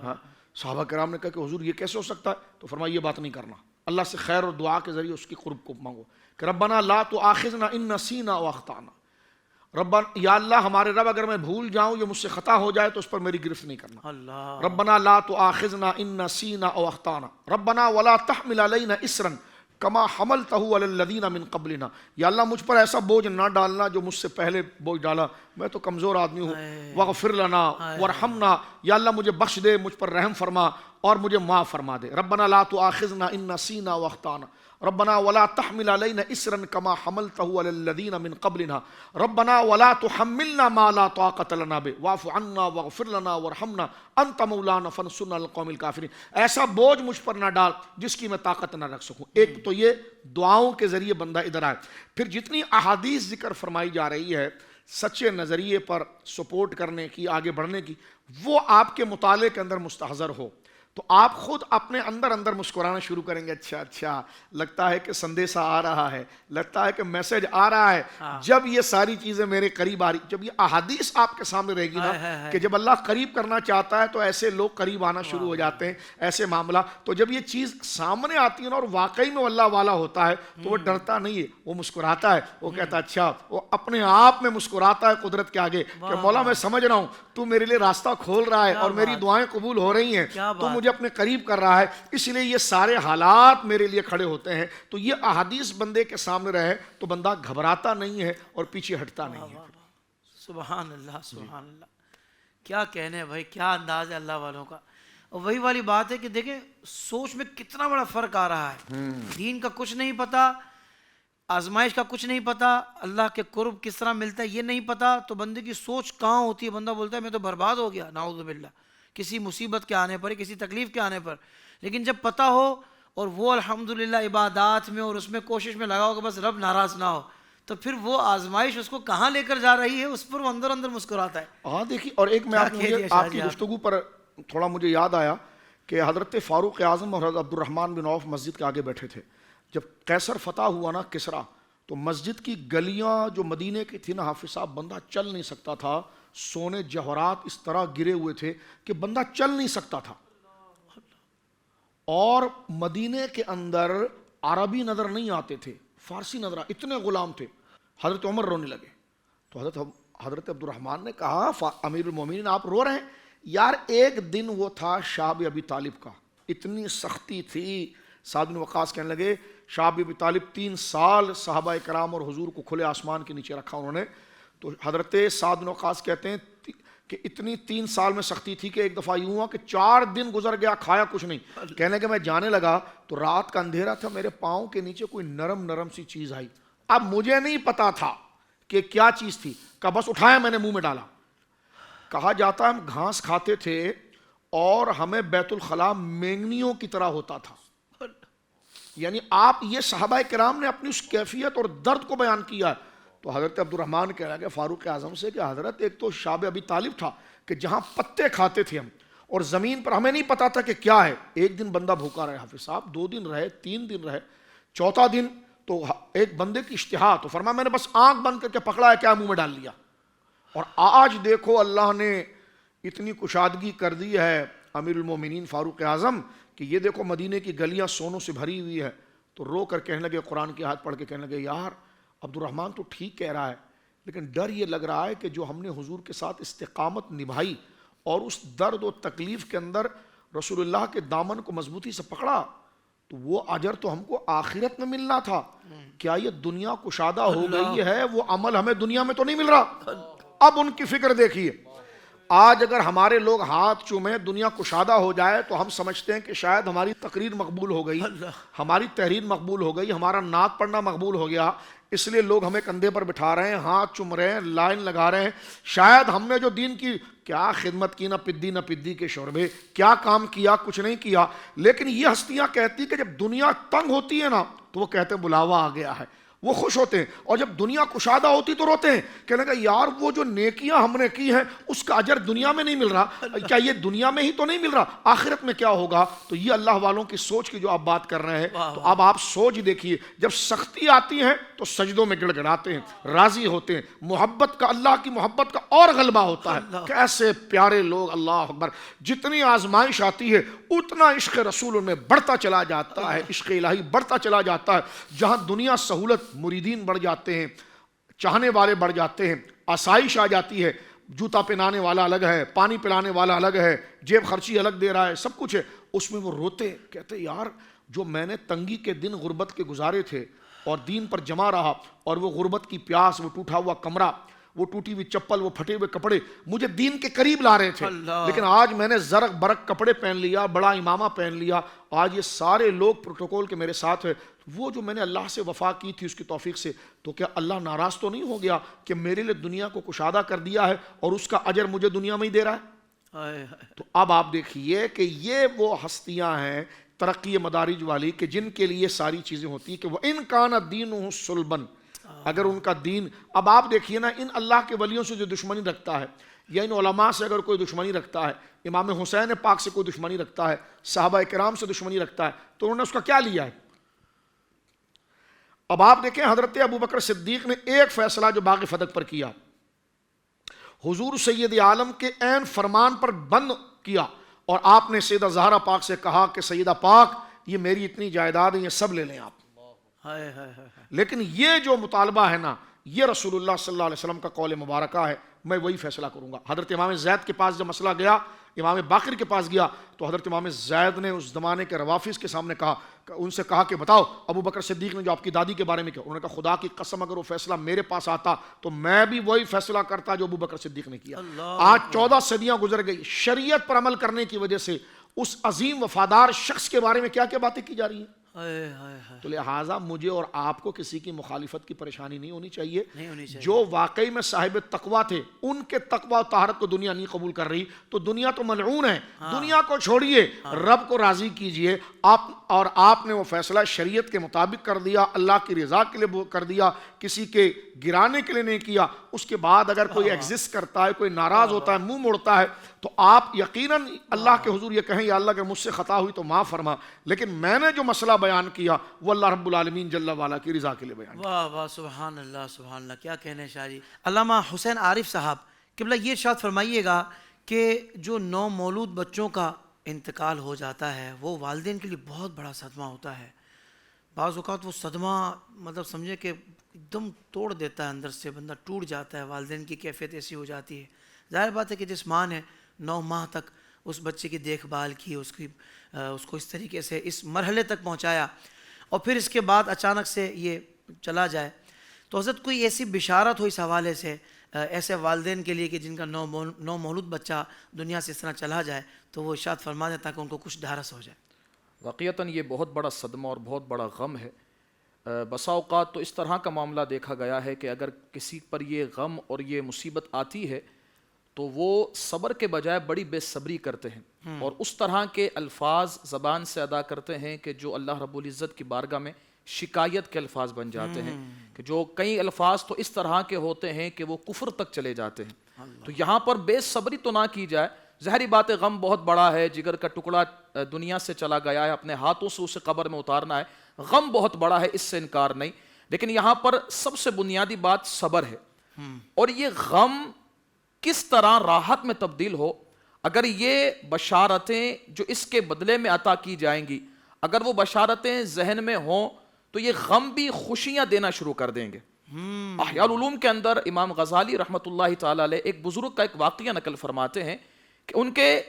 B: ہاں، صحابہ کرام نے کہا کہ حضور یہ کیسے ہو سکتا ہے؟ تو فرمایا یہ بات نہیں کرنا، اللہ سے خیر اور دعا کے ذریعے اس کی قرب کو مانگو کہ ربنا لا تؤاخذنا ان نسینا او اخطانا، یا اللہ ہمارے رب اگر میں بھول جاؤں یا مجھ سے خطا ہو جائے تو اس پر میری گرفت نہیں کرنا۔
A: اللہ
B: ربنا لا تؤاخذنا ان نسینا او اخطانا ربنا ولا تحمل علینا اسرا کما حملتہ علی الذین من قبلنا، یا اللہ مجھ پر ایسا بوجھ نہ ڈالنا جو مجھ سے پہلے بوجھ ڈالا، میں تو کمزور آدمی ہوں، واغفر لنا وارحمنا، یا اللہ مجھے بخش دے، مجھ پر رحم فرما اور مجھے معاف فرما دے۔ ربنا لا تؤاخذنا ان نسینا واخطانا ربنا ولا تحمل علینا اسرا کما حملتہ علی الذین من قبلنا ربنا ولا تحملنا ما لا طاقت لنا به واعف عنا واغفر لنا وارحمنا انت مولانا فانصرنا على القوم الکافرین، ایسا بوجھ مجھ پر نہ ڈال جس کی میں طاقت نہ رکھ سکوں۔ ایک تو یہ دعاؤں کے ذریعے بندہ ادھر آئے، پھر جتنی احادیث ذکر فرمائی جا رہی ہے سچے نظریے پر سپورٹ کرنے کی، آگے بڑھنے کی، وہ آپ کے مطالعے کے اندر مستحضر ہو تو آپ خود اپنے اندر مسکرانا شروع کریں گے، اچھا لگتا ہے کہ سندیسہ آ رہا ہے، لگتا ہے کہ میسج آ رہا ہے۔ جب یہ ساری چیزیں میرے قریب آ رہی، جب یہ احادیث آپ کے سامنے رہے گی نا کہ جب اللہ قریب کرنا چاہتا ہے تو ایسے لوگ قریب آنا شروع ہو جاتے ہیں، ایسے معاملہ، تو جب یہ چیز سامنے آتی ہے نا اور واقعی میں اللہ والا ہوتا ہے تو وہ ڈرتا نہیں ہے، وہ مسکراتا ہے، وہ کہتا ہے اچھا، وہ اپنے آپ میں مسکراتا ہے قدرت کے آگے کہ مولا میں سمجھ رہا ہوں تو میرے لیے راستہ کھول رہا ہے اور میری دعائیں قبول ہو رہی ہیں، تو مجھے اپنے قریب کر رہا ہے، اس لیے یہ سارے حالات میرے لیے کھڑے ہوتے ہیں۔ تو یہ احادیث بندے کے سامنے رہے تو بندہ گھبراتا نہیں ہے اور پیچھے ہٹتا نہیں ہے۔
A: سبحان اللہ، سبحان اللہ، کیا کہنے بھائی، کیا انداز ہے اللہ والوں کا۔ اور وہی والی بات ہے کہ دیکھیں سوچ میں کتنا بڑا فرق آ رہا ہے، دین کا کچھ نہیں پتا، آزمائش کا کچھ نہیں پتا، اللہ کے قرب کس طرح ملتا ہے یہ نہیں پتا، تو بندے کی سوچ کہاں ہوتی ہے، بندہ بولتا ہے میں تو برباد ہو گیا، نعوذ باللہ، کسی مصیبت کے آنے پر، کسی تکلیف کے آنے پر۔ لیکن جب پتہ ہو اور وہ الحمدللہ عبادات میں اور اس میں کوشش میں لگا ہو کہ بس رب ناراض نہ ہو، تو پھر وہ آزمائش اس کو کہاں لے کر جا رہی ہے، اس پر وہ اندر مسکراتا ہے۔
B: ہاں دیکھیے، اور ایک میں آپ کی گفتگو پر تھوڑا مجھے یاد آیا کہ حضرت فاروق اعظم اور حضرت عبد الرحمن بن عوف مسجد کے آگے بیٹھے تھے، جب قیصر فتح ہوا نا کسریٰ، تو مسجد کی گلیاں جو مدینے کی تھی نا حافظ صاحب، بندہ چل نہیں سکتا تھا، سونے جوہرات اس طرح گرے ہوئے تھے کہ بندہ چل نہیں سکتا تھا، اور مدینے کے اندر عربی نظر نہیں آتے تھے، فارسی نظر، اتنے غلام تھے۔ حضرت عمر رونے لگے تو حضرت عبد الرحمن نے کہا امیر المومنین آپ رو رہے ہیں؟ یار ایک دن وہ تھا شعب ابی طالب کا، اتنی سختی تھی، سعد بن وقاص کہنے لگے شعب ابی طالب 3 سال صحابہ کرام اور حضور کو کھلے آسمان کے نیچے رکھا انہوں نے، تو حضرت سعد بن وقاص کہتے ہیں کہ اتنی 3 سال میں سختی تھی کہ ایک دفعہ یوں ہوا کہ 4 دن گزر گیا کھایا کچھ نہیں، کہنے کہ میں جانے لگا تو رات کا اندھیرا تھا، میرے پاؤں کے نیچے کوئی نرم سی چیز آئی، اب مجھے نہیں پتا تھا کہ کیا چیز تھی، کہا بس اٹھایا میں نے منہ میں ڈالا۔ کہا جاتا ہم گھاس کھاتے تھے اور ہمیں بیت الخلاء مینگنیوں کی طرح ہوتا تھا، یعنی آپ یہ صحابہ کرام نے اپنی اس کیفیت اور درد کو بیان کیا۔ تو حضرت عبد الرحمن کہہ رہا کہ فاروق اعظم سے کہ حضرت ایک تو شعب ابی طالب تھا کہ جہاں پتے کھاتے تھے ہم اور زمین پر ہمیں نہیں پتا تھا کہ کیا ہے، ایک دن بندہ بھوکا رہے حافظ صاحب، 2 دن رہے، 3 دن رہے، 4تھا دن تو ایک بندے کی اشتہا، تو فرمایا میں نے بس آنکھ بند کر کے پکڑا ہے کیا منہ میں ڈال لیا، اور آج دیکھو اللہ نے اتنی کشادگی کر دی ہے امیر المومنین فاروق اعظم کہ یہ دیکھو مدینے کی گلیاں سونوں سے بھری ہوئی ہے۔ تو رو کر کہنے لگے، قرآن کی آیت پڑھ کے کہنے لگے یار عبد الرحمن تو ٹھیک کہہ رہا ہے، لیکن ڈر یہ لگ رہا ہے کہ جو ہم نے حضور کے ساتھ استقامت نبھائی اور اس درد و تکلیف کے اندر رسول اللہ کے دامن کو مضبوطی سے پکڑا، تو وہ اجر تو ہم کو آخرت میں ملنا تھا، کیا یہ دنیا کشادہ ہو گئی ہے وہ عمل ہمیں دنیا میں تو نہیں مل رہا؟ اب ان کی فکر دیکھیے، آج اگر ہمارے لوگ ہاتھ چومیں دنیا کشادہ ہو جائے تو ہم سمجھتے ہیں کہ شاید ہماری تقریر مقبول ہو گئی، ہماری تحریر مقبول ہو گئی، ہمارا نعت پڑھنا مقبول ہو گیا، اس لیے لوگ ہمیں کندھے پر بٹھا رہے ہیں، ہاتھ چوم رہے ہیں، لائن لگا رہے ہیں۔ شاید ہم نے جو دین کی کیا خدمت کی، نہ پدی نہ پدی کے شوربے، کیا کام کیا، کچھ نہیں کیا، لیکن یہ ہستیاں کہتی کہ جب دنیا تنگ ہوتی ہے نا تو وہ کہتے ہیں بلاوا آ گیا ہے، وہ خوش ہوتے ہیں، اور جب دنیا کشادہ ہوتی تو روتے ہیں، کہنے کا یار وہ جو نیکیاں ہم نے کی ہیں اس کا اجر دنیا میں نہیں مل رہا، کیا یہ دنیا میں ہی تو نہیں مل رہا، آخرت میں کیا ہوگا؟ تو یہ اللہ والوں کی سوچ کی جو آپ بات کر رہے ہیں، تو اب آپ سوچ دیکھیے، جب سختی آتی ہے تو سجدوں میں گڑ گڑاتے ہیں، راضی ہوتے ہیں، محبت کا، اللہ کی محبت کا اور غلبہ ہوتا ہے۔ کیسے پیارے لوگ، اللہ اکبر! جتنی آزمائش آتی ہے اتنا عشق رسول میں بڑھتا چلا جاتا ہے، عشق الہی بڑھتا چلا جاتا ہے۔ جہاں دنیا سہولت، مریدین بڑھ جاتے ہیں، چاہنے والے بڑھ جاتے ہیں، آسائش آ جاتی ہے، جوتا پہنانے والا الگ ہے، پانی پلانے والا الگ ہے، جیب خرچی الگ دے رہا ہے، سب کچھ ہے، اس میں وہ روتے، کہتے یار جو میں نے تنگی کے دن غربت کے گزارے تھے اور دین پر جمع رہا، اور وہ غربت کی پیاس، وہ ٹوٹا ہوا کمرہ، وہ ٹوٹی ہوئی چپل، وہ پھٹے ہوئے کپڑے مجھے دین کے قریب لا رہے تھے، لیکن آج میں نے زرق برق کپڑے پہن لیا، بڑا امامہ پہن لیا، آج یہ سارے لوگ پروٹوکول کے میرے ساتھ ہیں، وہ جو میں نے اللہ سے وفا کی تھی اس کی توفیق سے، تو کیا اللہ ناراض تو نہیں ہو گیا کہ میرے لیے دنیا کو کشادہ کر دیا ہے اور اس کا اجر مجھے دنیا میں ہی دے رہا ہے؟ تو اب آپ دیکھیے کہ یہ وہ ہستیاں ہیں ترقی مدارج والی کہ جن کے لیے ساری چیزیں ہوتی ہیں کہ وہ ان کان دینہ صلبن، اگر ان کا دین، اب آپ دیکھیے نا ان اللہ کے ولیوں سے جو دشمنی رکھتا ہے یا ان علماء سے اگر کوئی دشمنی رکھتا ہے، امام حسین پاک سے کوئی دشمنی رکھتا ہے، صحابہ کرام سے دشمنی رکھتا ہے، تو انہوں نے اس کا کیا لیا ہے؟ اب آپ دیکھیں حضرت ابوبکر صدیق نے ایک فیصلہ جو باغ فتح پر کیا، حضور سید عالم کے عین فرمان پر بند کیا، اور آپ نے سیدہ زہرا پاک سے کہا کہ سیدہ پاک یہ میری اتنی جائیداد ہے، یہ سب لے لیں آپ، لیکن یہ جو مطالبہ ہے نا یہ رسول اللہ صلی اللہ علیہ وسلم کا قول مبارکہ ہے، میں وہی فیصلہ کروں گا۔ حضرت امام زید کے پاس جب مسئلہ گیا، امام باقر کے پاس گیا، تو حضرت امام زید نے اس زمانے کے روافظ کے سامنے کہا، ان سے کہا کہ بتاؤ ابو بکر صدیق نے جو آپ کی دادی کے بارے میں کیا، انہوں نے کہا خدا کی قسم اگر وہ فیصلہ میرے پاس آتا تو میں بھی وہی فیصلہ کرتا جو ابو بکر صدیق نے کیا۔ آج 14 صدیاں گزر گئی، شریعت پر عمل کرنے کی وجہ سے اس عظیم وفادار شخص کے بارے میں کیا کیا باتیں کی جا رہی ہیں۔ تو لہٰذا مجھے اور آپ کو کسی کی مخالفت کی پریشانی نہیں ہونی چاہیے، جو واقعی میں صاحب تقویٰ تھے ان کے تقویٰ و طہارت کو دنیا نہیں قبول کر رہی، تو دنیا تو ملعون ہے، دنیا کو چھوڑیے، رب کو راضی کیجئے آپ نے وہ فیصلہ شریعت کے مطابق کر دیا، اللہ کی رضا کے لیے کر دیا، کسی کے گرانے کے لیے نہیں کیا۔ اس کے بعد اگر کوئی ایگزسٹ کرتا ہے، کوئی ناراض ہوتا ہے، منہ موڑتا ہے، تو آپ یقیناً اللہ کے حضور یہ کہیں یا اللہ اگر مجھ سے خطا ہوئی تو معاف فرما، لیکن میں نے جو مسئلہ بیان کیا وہ اللہ رب العالمین جل وعلا کی رضا کے لیے بیان کیا۔
A: واہ واہ، سبحان اللہ سبحان اللہ، کیا کہنے شاہ جی۔ علامہ حسین عارف صاحب قبلہ یہ ارشاد فرمائیے گا کہ جو نو مولود بچوں کا انتقال ہو جاتا ہے وہ والدین کے لیے بہت بڑا صدمہ ہوتا ہے، بعض اوقات وہ صدمہ مطلب سمجھے کہ ایک دم توڑ دیتا ہے، اندر سے بندہ ٹوٹ جاتا ہے، والدین کی کیفیت ایسی ہو جاتی ہے۔ ظاہر بات ہے کہ جس ماں نے 9 ماہ تک اس بچے کی دیکھ بھال کی، اس کو اس طریقے سے اس مرحلے تک پہنچایا، اور پھر اس کے بعد اچانک سے یہ چلا جائے، تو حضرت کوئی ایسی بشارت ہو اس حوالے سے ایسے والدین کے لیے کہ جن کا نو مولود بچہ دنیا سے اس طرح چلا جائے، تو وہ ارشاد فرما دیں تاکہ ان کو کچھ ڈھارس ہو جائے۔
C: واقعتاً یہ بہت بڑا صدمہ اور بہت بڑا غم ہے۔ بسا اوقات تو اس طرح کا معاملہ دیکھا گیا ہے کہ اگر کسی پر یہ غم اور یہ مصیبت آتی ہے تو وہ صبر کے بجائے بڑی بے صبری کرتے ہیں اور اس طرح کے الفاظ زبان سے ادا کرتے ہیں کہ جو اللہ رب العزت کی بارگاہ میں شکایت کے الفاظ بن جاتے ہیں، کہ جو کئی الفاظ تو اس طرح کے ہوتے ہیں کہ وہ کفر تک چلے جاتے ہیں۔ تو یہاں پر بے صبری تو نہ کی جائے، ظاہری بات ہے غم بہت بڑا ہے، جگر کا ٹکڑا دنیا سے چلا گیا ہے، اپنے ہاتھوں سے اسے قبر میں اتارنا ہے، غم بہت بڑا ہے، اس سے انکار نہیں، لیکن یہاں پر سب سے بنیادی بات صبر ہے۔ اور یہ غم کس طرح راحت میں تبدیل ہو، اگر یہ بشارتیں جو اس کے بدلے میں عطا کی جائیں گی، اگر وہ بشارتیں ذہن میں ہوں تو یہ غم بھی خوشیاں دینا شروع کر دیں گے۔ احیاء العلوم کے اندر امام غزالی رحمۃ اللہ تعالی علیہ ایک بزرگ کا ایک واقعہ نقل فرماتے ہیں کہ ان کے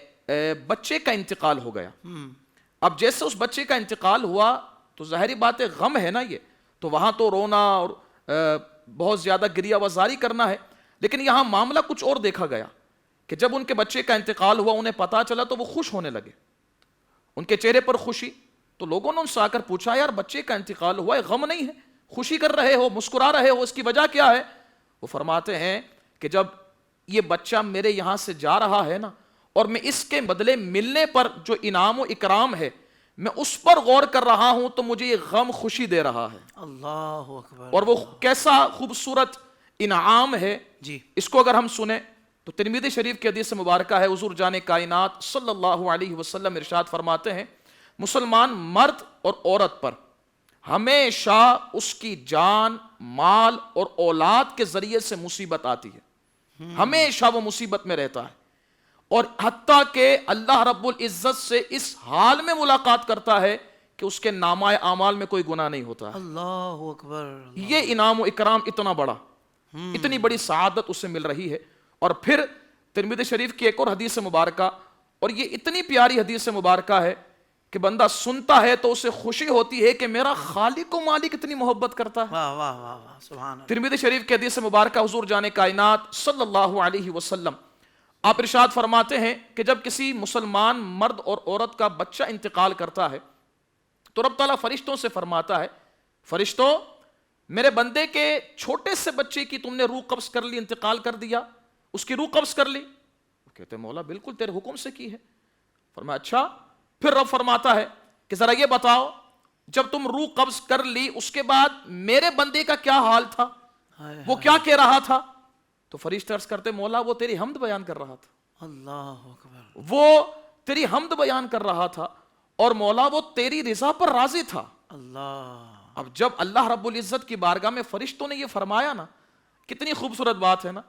C: بچے کا انتقال ہو گیا، اب جیسے اس بچے کا انتقال ہوا تو ظاہری بات ہے غم ہے نا یہ، تو وہاں تو رونا اور بہت زیادہ گریہ وزاری کرنا ہے، لیکن یہاں معاملہ کچھ اور دیکھا گیا کہ جب ان کے بچے کا انتقال ہوا انہیں پتا چلا تو وہ خوش ہونے لگے، ان کے چہرے پر خوشی. تو لوگوں نے ان سے آ کر پوچھا یار بچے کا انتقال ہوا ہے، غم نہیں ہے، خوشی کر رہے ہو، مسکرا رہے ہو، اس کی وجہ کیا ہے؟ وہ فرماتے ہیں کہ جب یہ بچہ میرے یہاں سے جا رہا ہے نا، اور میں اس کے بدلے ملنے پر جو انعام و اکرام ہے میں اس پر غور کر رہا ہوں تو مجھے یہ غم خوشی دے رہا ہے.
A: اللہ اکبر.
C: اور وہ کیسا خوبصورت انعام ہے
A: جی.
C: اس کو اگر ہم سنیں تو ترمذی شریف کی حدیث مبارکہ ہے، حضور جان کائنات صلی اللہ علیہ وسلم ارشاد فرماتے ہیں مسلمان مرد اور عورت پر ہمیشہ اس کی جان، مال اور اولاد کے ذریعے سے مصیبت آتی ہے، ہمیشہ وہ مصیبت میں رہتا ہے، اور حتیٰ کہ اللہ رب العزت سے اس حال میں ملاقات کرتا ہے کہ اس کے نامہ اعمال میں کوئی گناہ نہیں ہوتا ہے.
A: اللہ اکبر.
C: یہ انعام و اکرام اتنا بڑا، اتنی بڑی سعادت اسے مل رہی ہے. اور پھر ترمذی شریف کی ایک اور حدیث مبارکہ، اور یہ اتنی پیاری حدیث مبارکہ ہے کہ بندہ سنتا ہے تو اسے خوشی ہوتی ہے کہ میرا خالق و مالک اتنی محبت کرتا ہے.
A: واہ واہ واہ واہ سبحان اللہ.
C: ترمذی شریف کی حدیث مبارکہ حضور جان کائنات صلی اللہ علیہ وسلم آپ ارشاد فرماتے ہیں کہ جب کسی مسلمان مرد اور عورت کا بچہ انتقال کرتا ہے تو رب تعالیٰ فرشتوں سے فرماتا ہے فرشتوں میرے بندے کے چھوٹے سے بچے کی تم نے روح قبض کر لی، انتقال کر دیا، اس کی روح قبض کر لی. وہ کہتے ہیں مولا بالکل تیرے حکم سے کی ہے. فرمایا اچھا. پھر رب فرماتا ہے کہ ذرا یہ بتاؤ جب تم روح قبض کر لی اس کے بعد میرے بندے کا کیا حال تھا، وہ کیا کہہ رہا تھا؟ تو فرشتے عرض کرتے مولا وہ تیری حمد بیان کر رہا تھا.
A: اللہ اکبر.
C: وہ تیری حمد بیان کر رہا تھا اور مولا وہ تیری رضا پر راضی تھا.
A: اللہ.
C: اب جب اللہ رب العزت کی بارگاہ میں فرشتوں نے یہ فرمایا نا، کتنی خوبصورت بات ہے نا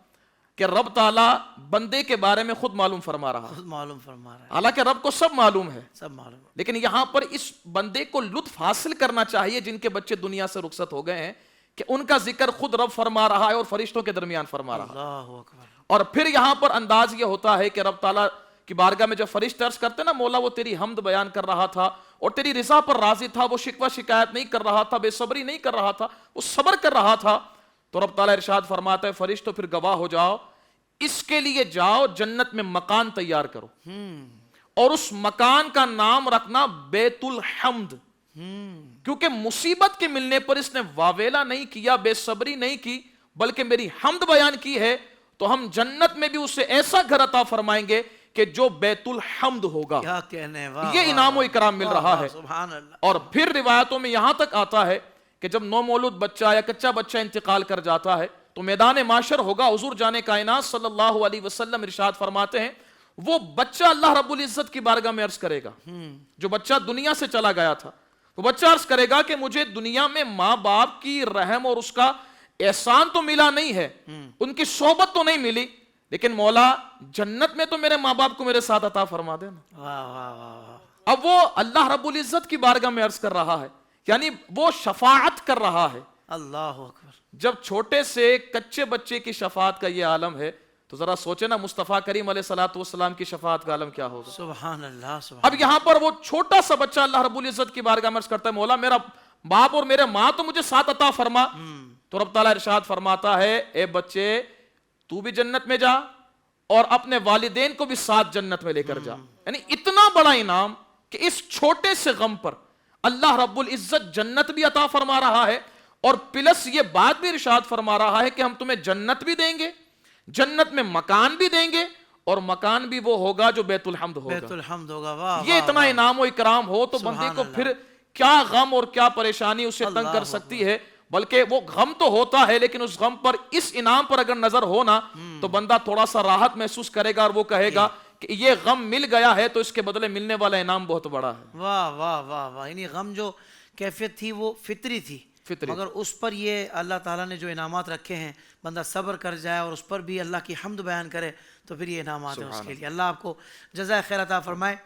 C: کہ رب تعالیٰ بندے کے بارے میں خود معلوم فرما رہا ہے.
A: خود معلوم فرما رہا ہے.
C: حالانکہ رب کو سب معلوم ہے،
A: سب معلوم.
C: لیکن یہاں پر اس بندے کو لطف حاصل کرنا چاہیے جن کے بچے دنیا سے رخصت ہو گئے ہیں کہ ان کا ذکر خود رب فرما رہا ہے اور فرشتوں کے درمیان فرما رہا ہے.
A: اللہ اکبر.
C: اور پھر یہاں پر انداز یہ ہوتا ہے کہ رب تعالیٰ کی بارگاہ میں جب فرشتے عرض کرتے نا مولا وہ تیری حمد بیان کر رہا تھا اور تیری رضا پر راضی تھا، وہ شکوہ شکایت نہیں کر رہا تھا، بے صبری نہیں کر رہا تھا، وہ صبر کر رہا تھا، تو رب تعالیٰ ارشاد فرماتا ہے فرشتوں پھر گواہ ہو جاؤ، اس کے لیے جاؤ جنت میں مکان تیار کرو اور اس مکان کا نام رکھنا بیت الحمد، کیونکہ مصیبت کے ملنے پر اس نے واویلا نہیں کیا، بے صبری نہیں کی، بلکہ میری حمد بیان کی ہے، تو ہم جنت میں بھی اسے ایسا گھر عطا فرمائیں گے کہ جو بیت الحمد ہوگا.
A: کیا کہنے. واہ.
C: یہ انعام و اکرام مل رہا ہے.
A: سبحان اللہ.
C: اور پھر روایتوں میں یہاں تک آتا ہے کہ جب نومولود بچہ یا کچا بچہ انتقال کر جاتا ہے تو میدان معاشر ہوگا. حضور جان کائنات صلی اللہ علیہ وسلم ارشاد فرماتے ہیں وہ بچہ اللہ رب العزت کی بارگاہ میں عرض کرے گا، جو بچہ دنیا سے چلا گیا تھا وہ بچہ عرض کرے گا کہ مجھے دنیا میں ماں باپ کی رحم اور اس کا احسان تو ملا نہیں ہے، ان کی صحبت تو نہیں ملی، لیکن مولا جنت میں تو میرے ماں باپ کو میرے ساتھ عطا فرما دینا.
A: واہ واہ واہ.
C: اب وہ اللہ رب العزت کی بارگاہ میں عرض کر رہا ہے، یعنی وہ شفاعت کر رہا ہے.
A: اللہ اکبر.
C: جب چھوٹے سے کچے بچے کی شفاعت کا یہ عالم ہے تو ذرا سوچے نا مصطفیٰ کریم علیہ الصلوۃ والسلام کی شفاعت کا عالم کیا ہوگا.
A: سبحان اللہ. سبحان.
C: اب یہاں پر وہ چھوٹا سا بچہ اللہ رب العزت کی بارگاہ میں عرض کرتا ہے مولا میرا باپ اور میرے ماں تو مجھے ساتھ عطا فرما. تو رب تعالیٰ ارشاد فرماتا ہے اے بچے تو بھی جنت میں جا اور اپنے والدین کو بھی ساتھ جنت میں لے کر جا. یعنی اتنا بڑا انعام کہ اس چھوٹے سے غم پر اللہ رب العزت جنت بھی عطا فرما رہا ہے اور پلس یہ بات بھی ارشاد فرما رہا ہے کہ ہم تمہیں جنت بھی دیں گے، جنت میں مکان بھی دیں گے اور مکان بھی وہ ہوگا جو بیت الحمد ہوگا.
A: بیت الحمد ہوگا. واہ.
C: یہ اتنا انعام و اکرام ہو تو بندے کو پھر کیا غم اور کیا پریشانی اسے تنگ کر سکتی ہے. بلکہ وہ غم تو ہوتا ہے لیکن اس غم پر اس انعام پر اگر نظر ہو نا تو بندہ تھوڑا سا راحت محسوس کرے گا اور وہ کہے گا کہ یہ غم مل گیا ہے تو اس کے بدلے ملنے والا انعام بہت بڑا ہے.
A: واہ واہ واہ واہ. یعنی غم جو کیفیت تھی وہ فطری تھی، مگر اس پر یہ اللہ تعالیٰ نے جو انعامات رکھے ہیں بندہ صبر کر جائے اور اس پر بھی اللہ کی حمد بیان کرے تو پھر یہ انعامات ہیں اس کے لیے. اللہ آپ کو جزائے خیر عطا فرمائے.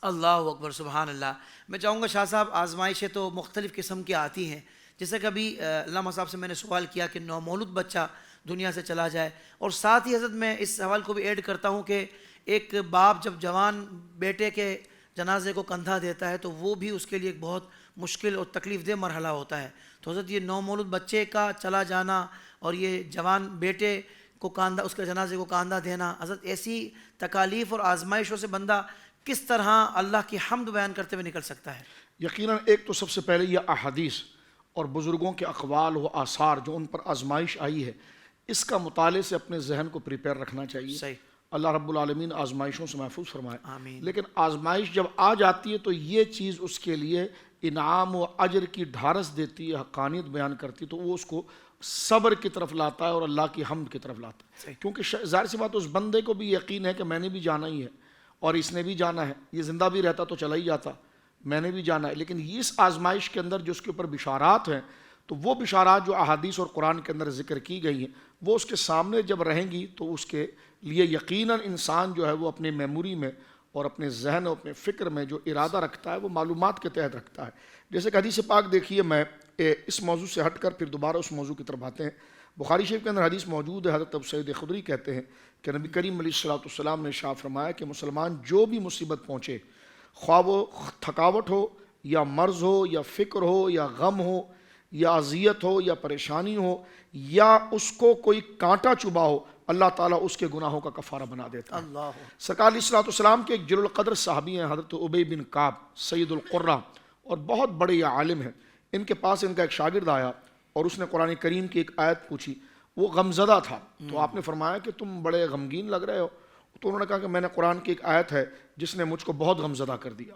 A: اللہ اکبر. سبحان اللہ. میں چاہوں گا شاہ صاحب آزمائشیں تو مختلف قسم کی آتی ہیں، جیسے کبھی علامہ صاحب سے میں نے سوال کیا کہ نومولود بچہ دنیا سے چلا جائے، اور ساتھ ہی حضرت میں اس سوال کو بھی ایڈ کرتا ہوں کہ ایک باپ جب جوان بیٹے کے جنازے کو کندھا دیتا ہے تو وہ بھی اس کے لیے ایک بہت مشکل اور تکلیف دہ مرحلہ ہوتا ہے. تو حضرت یہ نومولود بچے کا چلا جانا اور یہ جوان بیٹے کو کاندھا، اس کے جنازے کو کاندھا دینا، حضرت ایسی تکالیف اور آزمائشوں سے بندہ کس طرح اللہ کی حمد بیان کرتے ہوئے نکل سکتا ہے؟
B: یقیناً ایک تو سب سے پہلے یہ احادیث اور بزرگوں کے اقوال و آثار جو ان پر آزمائش آئی ہے، اس کا مطالعے سے اپنے ذہن کو پریپیئر رکھنا چاہیے.
A: صحیح.
B: اللہ رب العالمین آزمائشوں سے محفوظ فرمائے.
A: آمین.
B: لیکن آزمائش جب آ جاتی ہے تو یہ چیز اس کے لیے انعام و اجر کی ڈھارس دیتی ہے، حقانیت بیان کرتی ہے، تو وہ اس کو صبر کی طرف لاتا ہے اور اللہ کی حمد کی طرف لاتا ہے. کیونکہ ظاہر سی بات اس بندے کو بھی یقین ہے کہ میں نے بھی جانا ہی ہے اور اس نے بھی جانا ہے، یہ زندہ بھی رہتا تو چلا ہی جاتا، میں نے بھی جانا ہے. لیکن اس آزمائش کے اندر جو اس کے اوپر بشارات ہیں، تو وہ بشارات جو احادیث اور قرآن کے اندر ذکر کی گئی ہیں، وہ اس کے سامنے جب رہیں گی تو اس کے لیے یقیناً انسان جو ہے وہ اپنی میموری میں اور اپنے ذہن اور اپنے فکر میں جو ارادہ رکھتا ہے وہ معلومات کے تحت رکھتا ہے. جیسے کہ حدیث پاک دیکھیے، میں اس موضوع سے ہٹ کر پھر دوبارہ اس موضوع کی طرف آتے ہیں. بخاری شریف کے اندر حدیث موجود ہے، حضرت ابو سعید خدری کہتے ہیں کہ نبی کریم علیہ الصلوۃ والسلام نے ارشاد فرمایا کہ مسلمان جو بھی مصیبت پہنچے، خواہ وہ تھکاوٹ ہو یا مرض ہو یا فکر ہو یا غم ہو یا اذیت ہو یا پریشانی ہو یا اس کو کوئی کانٹا چبھا ہو، اللہ تعالیٰ اس کے گناہوں کا کفارہ بنا دیتا ہے.
A: اللہ.
B: سرکار علیہ الصلوۃ والسلام کے ایک جلیل القدر صحابی ہیں حضرت ابی بن کعب سید القرہ، اور بہت بڑے یہ عالم ہیں. ان کے پاس ان کا ایک شاگرد آیا اور اس نے قرآن کریم کی ایک آیت پوچھی. وہ غمزدہ تھا، تو آپ نے فرمایا کہ تم بڑے غمگین لگ رہے ہو. تو انہوں نے کہا کہ میں نے قرآن کی ایک آیت ہے جس نے مجھ کو بہت غمزدہ کر دیا.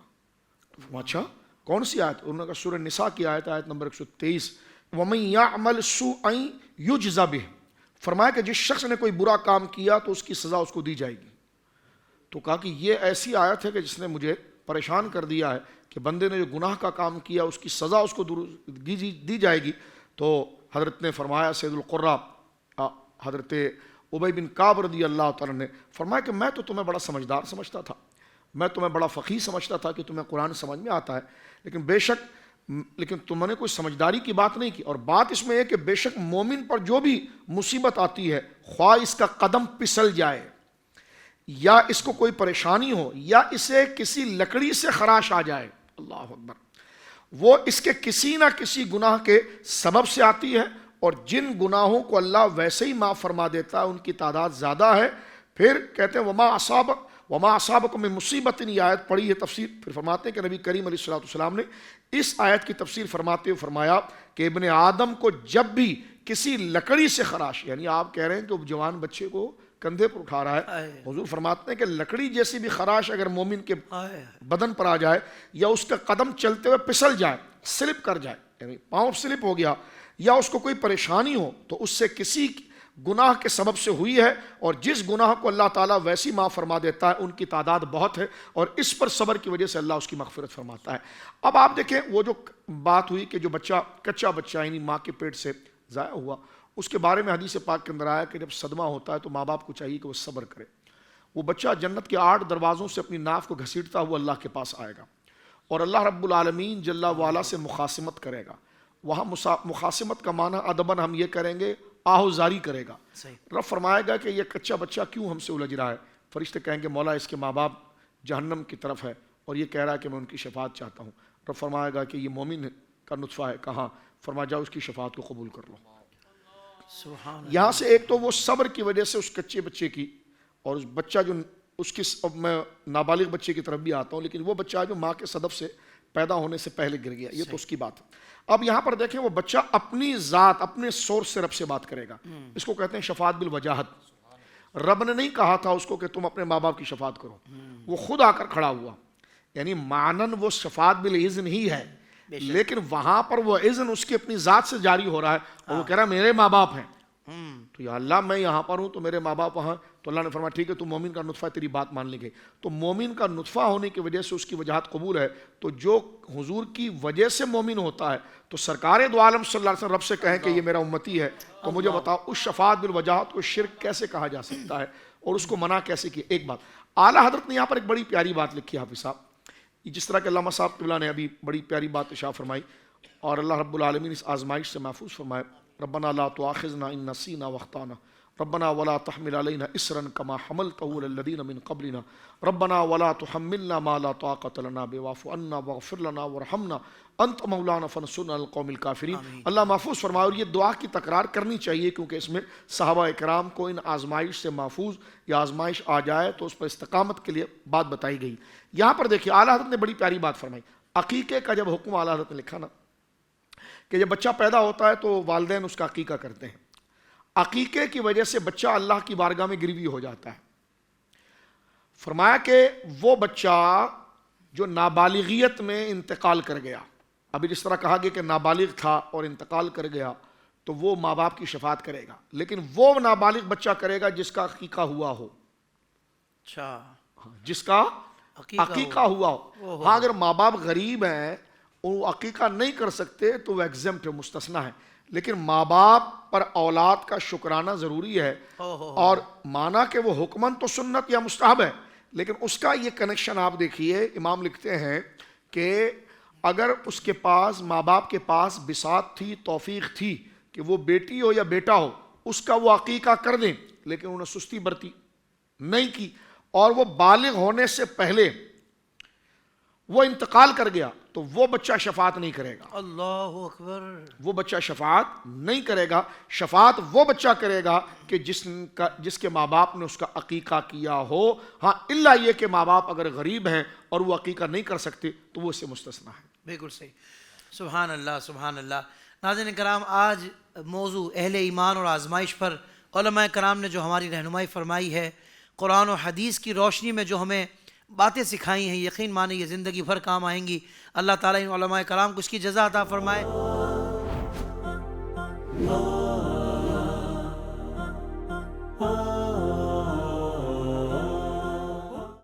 B: اچھا کون سی آیت؟ انہوں نے کہا سورہ نساء کی آیت، آیت نمبر 123، وَمَن يَعْمَلْ سُوءًا يُجْزَ بِهِ. فرمایا کہ جس شخص نے کوئی برا کام کیا تو اس کی سزا اس کو دی جائے گی. تو کہا کہ یہ ایسی آیت ہے کہ جس نے مجھے پریشان کر دیا ہے کہ بندے نے جو گناہ کا کام کیا اس کی سزا اس کو دی جائے گی. تو حضرت نے فرمایا، سید القرہ حضرت ابی بن کعب رضی اللہ تعالیٰ نے فرمایا کہ میں تو تمہیں بڑا سمجھدار سمجھتا تھا، میں تمہیں بڑا فقیہ سمجھتا تھا کہ تمہیں قرآن سمجھ میں آتا ہے، لیکن تم نے کوئی سمجھداری کی بات نہیں کی. اور بات اس میں ہے کہ بے شک مومن پر جو بھی مصیبت آتی ہے، خواہ اس کا قدم پسل جائے یا اس کو کوئی پریشانی ہو یا اسے کسی لکڑی سے خراش آ جائے، اللہ اکبر، وہ اس کے کسی نہ کسی گناہ کے سبب سے آتی ہے. اور جن گناہوں کو اللہ ویسے ہی معاف فرما دیتا ہے ان کی تعداد زیادہ ہے. پھر کہتے ہیں وما اصابکم من مصیبت، یہ آیت پڑھی ہے تفسیر. پھر فرماتے ہیں کہ نبی کریم علیہ الصلوۃ والسلام نے اس آیت کی تفسیر فرماتے ہوئے فرمایا کہ ابن آدم کو جب بھی کسی لکڑی سے خراش، یعنی آپ کہہ رہے ہیں کہ جوان بچے کو کندھے پر اٹھا رہا ہے، حضور فرماتے ہیں کہ لکڑی جیسی بھی خراش اگر مومن کے بدن پر آ جائے یا اس کا قدم چلتے ہوئے پسل جائے، سلپ کر جائے، یعنی پاؤں سلپ ہو گیا، یا اس کو کوئی پریشانی ہو، تو اس سے کسی گناہ کے سبب سے ہوئی ہے. اور جس گناہ کو اللہ تعالیٰ ویسی معاف فرما دیتا ہے ان کی تعداد بہت ہے، اور اس پر صبر کی وجہ سے اللہ اس کی مغفرت فرماتا ہے. اب آپ دیکھیں وہ جو بات ہوئی کہ جو بچہ کچا بچہ یعنی ماں کے پیٹ سے ضائع ہوا، اس کے بارے میں حدیث پاک کے اندر آیا کہ جب صدمہ ہوتا ہے تو ماں باپ کو چاہیے کہ وہ صبر کرے. وہ بچہ جنت کے 8 دروازوں سے اپنی ناف کو گھسیٹتا ہوا اللہ کے پاس آئے گا اور اللہ رب العالمین جل وعلا سے مخاصمت کرے گا. وہاں مخاصمت کا معنی ادباً ہم یہ کریں گے آہوزاری کرے گا. رب فرمائے گا کہ یہ کچا بچہ کیوں ہم سے الجھ رہا ہے؟ فرشتے کہیں گے مولا اس کے ماں باپ جہنم کی طرف ہے اور یہ کہہ رہا ہے کہ میں ان کی شفاعت چاہتا ہوں. رب فرمائے گا کہ یہ مومن کا نطفہ ہے، کہاں؟ فرمایا جاؤ اس کی شفاعت کو قبول کر لو. یہاں سے ایک تو وہ صبر کی وجہ سے اس کچے بچے کی، اور اس بچہ جو اس کی، میں نابالغ بچے کی طرف بھی آتا ہوں، لیکن وہ بچہ جو ماں کے صدف سے پیدا ہونے سے پہلے گر گیا، یہ تو اس کی بات ہے. اب یہاں پر دیکھیں وہ بچہ اپنی ذات اپنے سورس سے رب سے بات کرے گا. اس کو کہتے ہیں شفاعت بالوجاہت. رب نے نہیں کہا تھا اس کو کہ تم اپنے ماں باپ کی شفاعت کرو، وہ خود آ کر کھڑا ہوا. یعنی معنن وہ شفاعت بالاذن ہی ہے، لیکن وہاں پر وہ اذن اس کی اپنی ذات سے جاری ہو رہا ہے اور وہ کہہ رہا ہے میرے ماں باپ ہیں. تو یا اللہ میں یہاں پر ہوں تو میرے ماں باپ وہاں. تو اللہ نے فرمایا ٹھیک ہے تو مومن کا نطفہ تیری بات مان لی گئی. تو مومن کا نطفہ ہونے کی وجہ سے اس کی وجاہت قبول ہے. تو جو حضور کی وجہ سے مومن ہوتا ہے تو سرکار دو عالم صلی اللہ علیہ وسلم رب سے کہیں کہ یہ میرا امتی ہے، تو مجھے بتاؤ اس شفاعت بالوجاہت کو شرک کیسے کہا جا سکتا ہے اور اس کو منع کیسے کیا؟ ایک بات اعلیٰ حضرت نے یہاں پر ایک بڑی پیاری بات لکھی ہے حافظ صاحب، جس طرح کہ علامہ صاحب قبلہ نے ابھی بڑی پیاری بات اشاع فرمائی، اور اللہ رب العالمین اس آزمائش سے محفوظ فرمائے. ربنا لا تؤاخذنا ان نسینا واخطانا ربنا ولا تحمل علينا إسرا كما حملته على الذين من قبلنا ربنا ولا تحملنا ما لا طاقة لنا به واعف عنا واغفر لنا وارحمنا انت مولانا فانصرنا على القوم الكافرین۔ اللہ محفوظ فرمائے۔ اور یہ دعا کی تکرار کرنی چاہیے کیونکہ اس میں صحابہ اکرام کو ان آزمائش سے محفوظ یا آزمائش آ جائے تو اس پر استقامت کے لیے بات بتائی گئی۔ یہاں پر دیکھیے اعلیٰ حضرت نے بڑی پیاری بات فرمائی۔ عقیقے کا جب حکم اعلیٰ حضرت نے لکھا نا کہ جب بچہ پیدا ہوتا ہے تو والدین اس کا عقیقہ کرتے ہیں۔ عقیقے کی وجہ سے بچہ اللہ کی بارگاہ میں گروی ہو جاتا ہے۔ فرمایا کہ وہ بچہ جو نابالغیت میں انتقال کر گیا، ابھی جس طرح کہا گیا کہ نابالغ تھا اور انتقال کر گیا تو وہ ماں باپ کی شفاعت کرے گا، لیکن وہ نابالغ بچہ کرے گا جس کا عقیقہ ہوا ہو،
A: اچھا
B: جس کا عقیقہ ہوا ہو۔ ہاں اگر ماں باپ غریب ہیں وہ عقیقہ نہیں کر سکتے تو وہ ایگزمپٹ ہے، مستثنیٰ ہے، لیکن ماں باپ پر اولاد کا شکرانہ ضروری ہے۔ اور مانا کہ وہ حکمن تو سنت یا مستحب ہے، لیکن اس کا یہ کنیکشن آپ دیکھیے، امام لکھتے ہیں کہ اگر اس کے پاس ماں باپ کے پاس بساط تھی، توفیق تھی کہ وہ بیٹی ہو یا بیٹا ہو اس کا وہ عقیقہ کر دیں، لیکن انہوں نے سستی برتی نہیں کی اور وہ بالغ ہونے سے پہلے وہ انتقال کر گیا تو وہ بچہ شفاعت نہیں کرے گا۔
A: اللہ اکبر۔
B: وہ بچہ شفاعت نہیں کرے گا، شفاعت وہ بچہ کرے گا کہ جس کے ماں باپ نے اس کا عقیقہ کیا ہو۔ ہاں الا یہ کہ ماں باپ اگر غریب ہیں اور وہ عقیقہ نہیں کر سکتے تو وہ اس سے مستثنیٰ ہے۔
A: بالکل صحیح، سبحان اللہ سبحان اللہ۔ ناظرین کرام، آج موضوع اہل ایمان اور آزمائش پر علماء کرام نے جو ہماری رہنمائی فرمائی ہے، قرآن و حدیث کی روشنی میں جو ہمیں باتیں سکھائی ہیں، یقین مانیں یہ زندگی بھر کام آئیں گی۔ اللہ تعالیٰ ان علماء کرام کو اس کی جزا عطا فرمائے۔